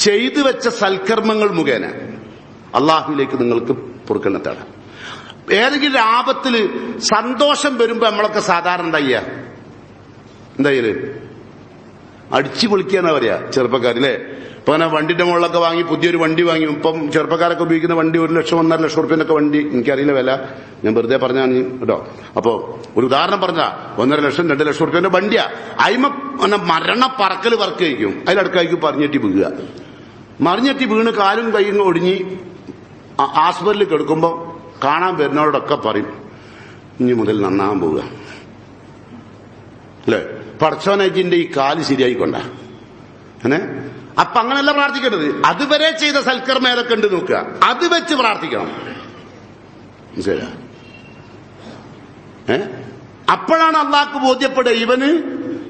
ചെയ്തു വെച്ച സൽക്കർമ്മങ്ങൾ മുഖേന അള്ളാഹുവിലേക്ക് നിങ്ങൾക്ക് പൊറുക്കലിനെ തേടാം. ഏതെങ്കിലും ആപത്തില് സന്തോഷം വരുമ്പോ നമ്മളൊക്കെ സാധാരണ എന്തായാല് അടിച്ചു പൊളിക്കാന്നാ പറയാ ചെറുപ്പക്കാരില്ലേ. ഇപ്പൊ അങ്ങനെ വണ്ടിന്റെ മുകളിലൊക്കെ വാങ്ങി പുതിയൊരു വണ്ടി വാങ്ങി. ഇപ്പം ചെറുപ്പക്കാരൊക്കെ ഉപയോഗിക്കുന്ന വണ്ടി 1 ലക്ഷം 1.5 ലക്ഷം റുപ്യന്റെ വണ്ടി. എനിക്കറിയില്ല വില, ഞാൻ വെറുതെ പറഞ്ഞാൽ കേട്ടോ. അപ്പൊ ഒരു ഉദാഹരണം പറഞ്ഞാ 1.5 ലക്ഷം 2 ലക്ഷം റുപ്യന്റെ വണ്ടിയാ. അയിമ മരണ പറക്കല് വർക്ക് കഴിക്കും. അതിലടക്കായിരിക്കും മറിഞ്ഞെട്ടി വീഴുക. മറിഞ്ഞെട്ടി വീണ് കാലും കൈയും ഒടിഞ്ഞ് ആസ്പത്രിയിൽ കിടക്കുമ്പോ കാണാൻ വരുന്നവരോടൊക്കെ പറയും ഇനി മുതൽ നന്നാകാൻ പോവുക അല്ലെ. പടച്ചോനജിന്റെ ഈ കാല് ശരിയായിക്കൊണ്ട അങ്ങനെ. അപ്പൊ അങ്ങനെയല്ല പ്രാർത്ഥിക്കേണ്ടത്. അതുവരെ ചെയ്ത സൽക്കർമ്മം ഏതൊക്കെ ഉണ്ട് നോക്കുക, അത് വെച്ച് പ്രാർത്ഥിക്കണം. മനസ്സിലാ? അപ്പോഴാണ് അള്ളാഹ്ക്ക് ബോധ്യപ്പെടുക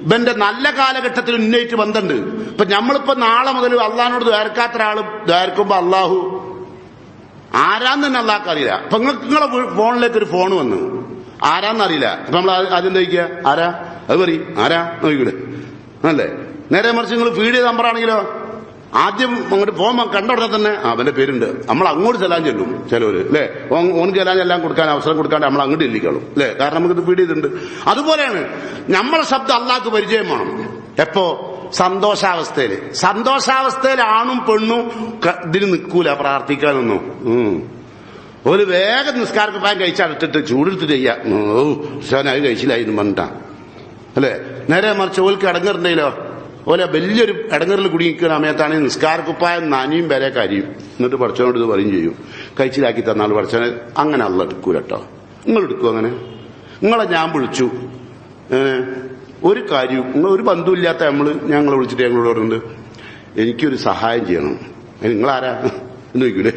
ഇവന്റെ നല്ല കാലഘട്ടത്തിൽ ഉന്നയിച്ച് ബന്ധമുണ്ട്. ഇപ്പൊ നമ്മളിപ്പോ നാളെ മുതൽ അള്ളാഹിനോട് ദ്വാരക്കാത്ത ഒരാള് ദ്വാരക്കുമ്പോ അള്ളാഹു ആരാന്ന് തന്നെ അള്ളാഹ്ക്ക് അറിയില്ല. അപ്പൊ നിങ്ങളെ ഫോണിലേക്ക് ഒരു ഫോൺ വന്നു, ആരാന്നറിയില്ല. അപ്പൊ നമ്മൾ ആദ്യം ചോദിക്കുക ആരാ, അത് പറയും ആരാ നോക്കിക്കൂടെ അല്ലേ. നേരെ മറിച്ച് നിങ്ങൾ ഫീഡ് ചെയ്ത നമ്പറാണെങ്കിലോ ആദ്യം അങ്ങോട്ട് ഫോൺ കണ്ട ഉടനെ തന്നെ അവന്റെ പേരുണ്ട്, നമ്മൾ അങ്ങോട്ട് ചെല്ലാൻ ചെല്ലും ചിലവര് അല്ലെ. ഓൺ ചെല്ലാൻ എല്ലാം കൊടുക്കാൻ അവസരം കൊടുക്കാണ്ട് നമ്മൾ അങ്ങോട്ട് ഇല്ലിക്കളും അല്ലെ. കാരണം നമുക്കിത് ഫീഡ് ചെയ്തിട്ടുണ്ട്. അതുപോലെയാണ് നമ്മളെ ശബ്ദം അള്ളാഹ്ക്ക് പരിചയം വേണം. എപ്പോ? സന്തോഷാവസ്ഥയിൽ ആണും പെണ്ണും ഇതിന് നിൽക്കൂല പ്രാർത്ഥിക്കാനൊന്നും. ഒരു വേഗം നിസ്കാരക്കുപ്പായം കഴിച്ചടച്ചിട്ട് ചൂടെടുത്ത് ചെയ്യാം. അത് കഴിച്ചില്ലായിരുന്നു പറഞ്ഞിട്ടാ അല്ലെ. നേരെ മറിച്ച് ഓൽക്ക് ഇടങ്ങറുണ്ടെങ്കിലോ ഓലെ വലിയൊരു ഇടങ്ങറിൽ കുടുങ്ങിക്കുന്ന സമയത്താണ് നിസ്കാരക്കുപ്പായം നനിയും വരെ കരിയും. എന്നിട്ട് പഠിച്ചവനോട് ഇത് പറയും ചെയ്യും കഴിച്ചിലാക്കി തന്നാൽ പഠിച്ചവനെ. അങ്ങനെ അല്ല എടുക്കൂല കേട്ടോ. നിങ്ങൾ എടുക്കും അങ്ങനെ. നിങ്ങളെ ഞാൻ വിളിച്ചു ഒരു കാര്യവും, നിങ്ങൾ ഒരു ബന്ധുവില്ലാത്ത ഞങ്ങളെ വിളിച്ചിട്ട് ഞങ്ങളോട് പറയുന്നത് എനിക്കൊരു സഹായം ചെയ്യണം. നിങ്ങളാരാ എന്ന് ചോദിക്കൂലേ.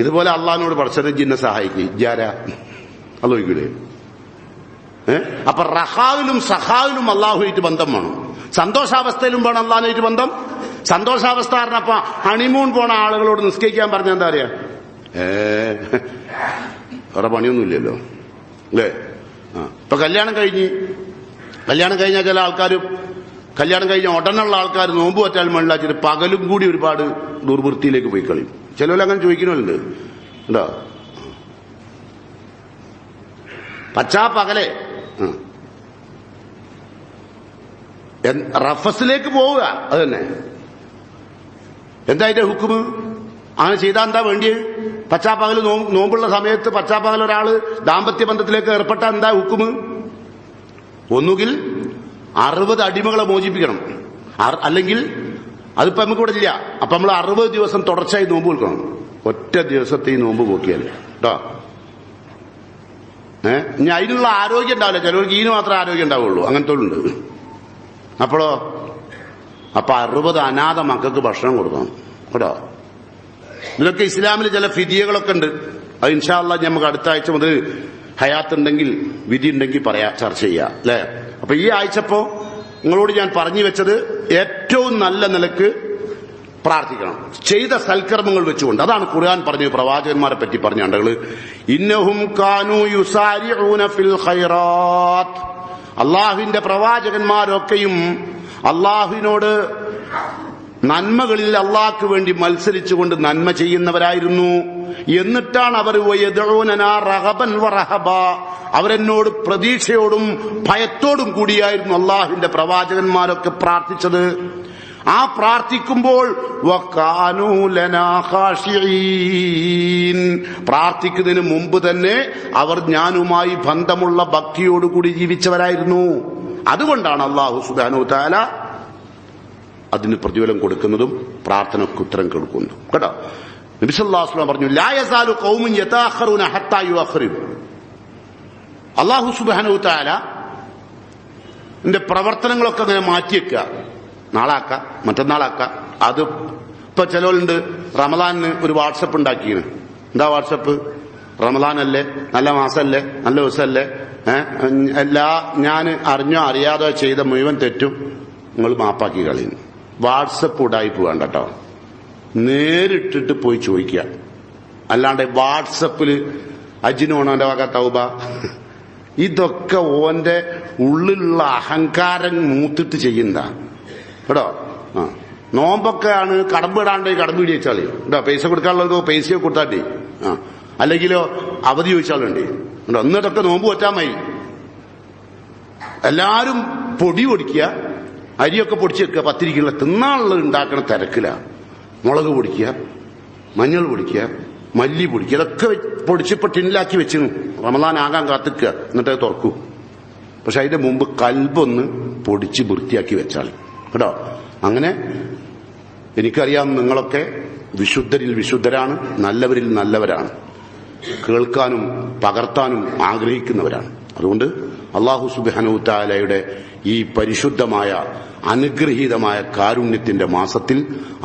ഇതുപോലെ അള്ളാഹിനോട് പഠിച്ചത് ജിന്നെ സഹായിക്കും ഇജാരാ അത് ചോദിക്കൂലേ. അപ്പൊ റഹാവിലും സഹാവിലും അള്ളാഹുമായിട്ട് ബന്ധം വേണം. സന്തോഷാവസ്ഥയിലും വേണം അള്ളാഹുമായിട്ട് ബന്ധം. സന്തോഷാവസ്ഥ പറഞ്ഞപ്പോ ഹണിമൂൺ പോണ ആളുകളോട് നിസ്കരിക്കാൻ പറഞ്ഞ എന്താ പറയാ, വേറെ പണിയൊന്നുമില്ലല്ലോ അല്ലേ. ഇപ്പൊ കല്യാണം കഴിഞ്ഞാൽ ചില ആൾക്കാർ കല്യാണം കഴിഞ്ഞ ഉടനുള്ള ആൾക്കാർ നോമ്പ് പറ്റാൻ മണ്ണിലാച്ചിട്ട് പകലും കൂടി ഒരുപാട് ദുർവൃത്തിയിലേക്ക് പോയി കളയും. ചിലവരങ്ങനെ ചോദിക്കണമല്ലോ ഉണ്ടോ. പകലെ റഫസിലേക്ക് പോവുക. അത് തന്നെ എന്താ അതിന്റെ ഹുക്കുമ്? അങ്ങനെ ചെയ്താൽ എന്താ വേണ്ടിയത്? പകല് നോമ്പുള്ള സമയത്ത് പകൽ ഒരാള് ദാമ്പത്യ ബന്ധത്തിലേക്ക് ഏർപ്പെട്ട എന്താ ഹുക്കുമ്? ഒന്നുകിൽ 60 അടിമകളെ മോചിപ്പിക്കണം, അല്ലെങ്കിൽ അതിപ്പോ നമുക്ക് ഇവിടെ ഇല്ല. അപ്പൊ നമ്മൾ 60 ദിവസം തുടർച്ചയായി നോമ്പ് കൊടുക്കണം. ഒറ്റ ദിവസത്തെ ഈ നോമ്പ് പോക്കിയാൽ കേട്ടോ. ഇനി അതിനുള്ള ആരോഗ്യം ഉണ്ടാവില്ല. ചിലവർക്ക് ഇതിന് മാത്രമേ ആരോഗ്യം ഉണ്ടാവുള്ളൂ. അങ്ങനത്തെ ഉണ്ട്. അപ്പോഴോ അപ്പൊ 60 അനാഥ മക്കൾക്ക് ഭക്ഷണം കൊടുക്കണം കേട്ടോ. ഇതിലൊക്കെ ഇസ്ലാമിൽ ചില ഫിദിയകളൊക്കെ ഉണ്ട്. അത് ഇൻഷാ അല്ലാഹ് നമുക്ക് അടുത്ത ആഴ്ച മുതൽ ഹയാത്തുണ്ടെങ്കിൽ വിധി ഉണ്ടെങ്കിൽ ചർച്ച ചെയ്യാം അല്ലെ. അപ്പൊ ഈ ആഴ്ചപ്പോ നിങ്ങളോട് ഞാൻ പറഞ്ഞു വെച്ചത് ഏറ്റവും നല്ല നിലക്ക് പ്രാർത്ഥിക്കണം, ചെയ്ത സൽക്കർമ്മങ്ങൾ വെച്ചുകൊണ്ട്. അതാണ് ഖുർആൻ പറഞ്ഞു പ്രവാചകന്മാരെ പറ്റി പറഞ്ഞ ആളുകള് ഇന്നഹും കാനൂ യുസാരിഊന ഫിൽ ഖൈറാത്ത്. അള്ളാഹുവിന്റെ പ്രവാചകന്മാരൊക്കെയും അള്ളാഹുവിനോട് നന്മകളിൽ അള്ളാഹ്ക്ക് വേണ്ടി മത്സരിച്ചുകൊണ്ട് നന്മ ചെയ്യുന്നവരായിരുന്നു. എന്നിട്ടാണ് അവർ അവരെന്നോട് പ്രതീക്ഷയോടും ഭയത്തോടും കൂടിയായിരുന്നു അള്ളാഹുവിന്റെ പ്രവാചകന്മാരൊക്കെ പ്രാർത്ഥിച്ചത്. ആ പ്രാർത്ഥിക്കുമ്പോൾ പ്രാർത്ഥിക്കുന്നതിന് മുമ്പ് തന്നെ അവർ ഞാനുമായി ബന്ധമുള്ള ഭക്തിയോടുകൂടി ജീവിച്ചവരായിരുന്നു. അതുകൊണ്ടാണ് അല്ലാഹു സുബ്ഹാനഹു തആല അതിന് പ്രതിഫലം കൊടുക്കുന്നതും പ്രാർത്ഥനയ്ക്ക് ഉത്തരം കൊടുക്കുന്നു. കേട്ടോ, നബി സല്ലല്ലാഹു അലൈഹി വസല്ലം പറഞ്ഞു, ലാ യസാലു ഖൗമുൻ യതഅഖറുന ഹത്താ യുഅഖിറു. അല്ലാഹു സുബ്ഹാനഹു തആല പ്രവർത്തനങ്ങളൊക്കെ അങ്ങനെ മാറ്റിവെക്കുക. നാളാക്ക, മറ്റന്നാളാക്ക. അത് ഇപ്പൊ ചിലവുണ്ട് റമദാനിന് ഒരു വാട്സപ്പ് ഉണ്ടാക്കിയാണ്. എന്താ വാട്സപ്പ്? റമദാനല്ലേ, നല്ല മാസമല്ലേ, നല്ല ദിവസമല്ലേ, ഞാൻ അറിഞ്ഞോ അറിയാതോ ചെയ്ത മുഴുവൻ തെറ്റും നിങ്ങൾ മാപ്പാക്കി കളയുന്നു. വാട്സപ്പ് ഉടായിപ്പ് വേണ്ട കേട്ടോ, നേരിട്ടിട്ട് പോയി ചോദിക്കുക. അല്ലാണ്ട് വാട്സപ്പില് അജിനോണോന്റെ വക തൗബ, ഇതൊക്കെ ഓന്റെ ഉള്ളിലുള്ള അഹങ്കാരം മൂത്തിട്ട് ചെയ്യുന്ന കേട്ടോ. നോമ്പൊക്കെ ആണ് കടമ്പിടാണ്ട് കടമ്പിടി വെച്ചാളി കേട്ടോ. പൈസ കൊടുക്കാനുള്ളത് പൈസ കൊടുത്താട്ടി, അല്ലെങ്കിലോ അവധി ചോദിച്ചാളുണ്ട് കേട്ടോ. എന്നിട്ടൊക്കെ നോമ്പ് പറ്റാൻ മതി. എല്ലാരും പൊടി പൊടിക്കുക, അരിയൊക്കെ പൊടിച്ച് വെക്കുക, പത്തിരിക്കുള്ള തിന്നാളുള്ളത് ഉണ്ടാക്കണ തിരക്കില. മുളക് പൊടിക്കുക, മഞ്ഞൾ പൊടിക്കുക, മല്ലി പൊടിക്കുക, ഇതൊക്കെ പൊടിച്ചിപ്പോ ടിന്നിലാക്കി വെച്ചു റമദാൻ ആകാൻ കാത്തിക്കുക. എന്നിട്ട് തുറക്കൂ. പക്ഷെ അതിന്റെ മുമ്പ് കൽബൊന്ന് പൊടിച്ച് വൃത്തിയാക്കി വെച്ചാൽ കേട്ടോ. അങ്ങനെ എനിക്കറിയാം നിങ്ങളൊക്കെ വിശുദ്ധരിൽ വിശുദ്ധരാണ്, നല്ലവരിൽ നല്ലവരാണ്, കേൾക്കാനും പകർത്താനും ആഗ്രഹിക്കുന്നവരാണ്. അതുകൊണ്ട് അല്ലാഹു സുബ്ഹാനഹു തആലയുടെ ഈ പരിശുദ്ധമായ അനുഗ്രഹീതമായ കാരുണ്യത്തിന്റെ മാസത്തിൽ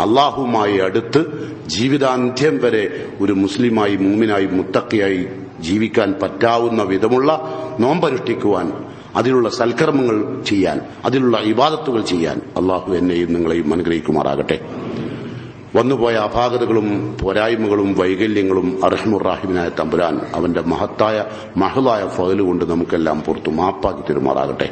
അല്ലാഹുവുമായി അടുത്ത് ജീവിതാന്ത്യം വരെ ഒരു മുസ്ലിമായി, മൂമിനായി, മുത്തഖിയായി ജീവിക്കാൻ പറ്റാവുന്ന വിധമുള്ള നോമ്പനുഷ്ഠിക്കുവാൻ, അതിലുള്ള സൽക്കർമ്മങ്ങൾ ചെയ്യാൻ, അതിലുള്ള ഇബാദത്തുകൾ ചെയ്യാൻ അല്ലാഹു എന്നെയും നിങ്ങളെയും അനുഗ്രഹിക്കുമാറാകട്ടെ. വന്നുപോയ അപാകതകളും പോരായ്മകളും വൈകല്യങ്ങളും അർഹമുർ-റാഹിമിനായ തമ്പുരാൻ അവന്റെ മഹത്തായ മഹളായ ഫള് കൊണ്ട് നമുക്കെല്ലാം പുറത്തു മാപ്പാക്കി തരുമാറാകട്ടെ.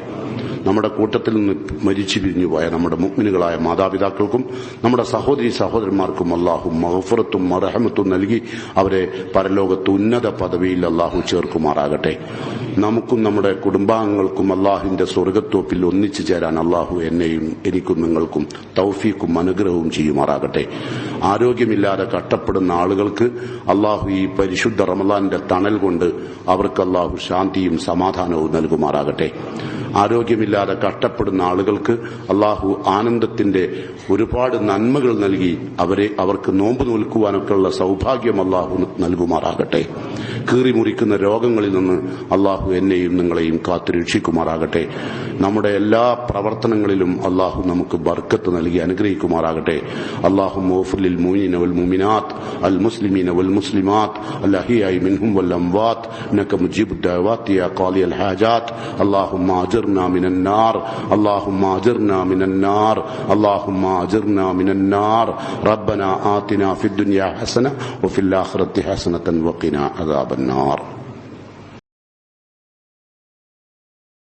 നമ്മുടെ കൂട്ടത്തിൽ നിന്ന് മരിച്ചു പിരിഞ്ഞുപോയ നമ്മുടെ മുഅ്മിനുകളായ മാതാപിതാക്കൾക്കും നമ്മുടെ സഹോദരി സഹോദരന്മാർക്കും അല്ലാഹു മഗ്ഫിറത്തും മർഹമത്തും നൽകി അവരെ പരലോകത്ത് ഉന്നത പദവിയിൽ അല്ലാഹു ചേർക്കുമാറാകട്ടെ. നമുക്കും നമ്മുടെ കുടുംബാംഗങ്ങൾക്കും അല്ലാഹുവിന്റെ സ്വർഗ്ഗത്തോപ്പിൽ ഒന്നിച്ചു ചേരാൻ അല്ലാഹു എന്നെയും എനിക്കും നിങ്ങൾക്കും തൗഫീഖും അനുഗ്രഹവും ചെയ്യുമാറാകട്ടെ. ആരോഗ്യമില്ലാതെ കഷ്ടപ്പെടുന്ന ആളുകൾക്ക് അല്ലാഹു ഈ പരിശുദ്ധ റമളാന്റെ തണൽ കൊണ്ട് അവർക്ക് അല്ലാഹു ശാന്തിയും സമാധാനവും നൽകുമാറാകട്ടെ. ആരോഗ്യമില്ലാതെ കഷ്ടപ്പെടുന്ന ആളുകൾക്ക് അല്ലാഹു ആനന്ദത്തിന്റെ ഒരുപാട് നന്മകൾ നൽകി അവർക്ക് നോമ്പ് നോൽക്കുവാനൊക്കെയുള്ള സൗഭാഗ്യം അല്ലാഹു നൽകുമാറാകട്ടെ. കീറിമുറിക്കുന്ന രോഗങ്ങളിൽ നിന്ന് അല്ലാഹു എന്നെയും നിങ്ങളെയും കാത്തുരക്ഷിക്കുമാറാകട്ടെ. നമ്മുടെ എല്ലാ പ്രവർത്തനങ്ങളിലും അല്ലാഹു നമുക്ക് ബർക്കത്ത് നൽകി അനുഗ്രഹിക്കുമാറാകട്ടെ. അല്ലാഹുമ്മ ഗ്ഫിർ ലിൽ മുഅ്മിനീന വൽ മുഅ്മിനാത്ത് അൽ മുസ്ലിമീന വൽ മുസ്ലിമാത്ത് അൽ അഹ്യാഇ മിൻഹും വൽ അംവാത്ത് ഇന്നക മുജീബുദ് ദഅവാതി യാ ഖാദിയൽ ഹാജാത്ത്. അല്ലാഹുമ്മ അജിർനാ മിനൻ നാർ, അല്ലാഹുമ്മ അജിർനാ മിനൻ നാർ, അല്ലാഹുമ്മ അജിർനാ മിനൻ നാർ. റബ്ബനാ ആതിനാ ഫിദ് ദുനിയാ ഹസന വഫിൽ ആഖിറതി ഹസനതൻ വഖിനാ അദാബൻ നാർ.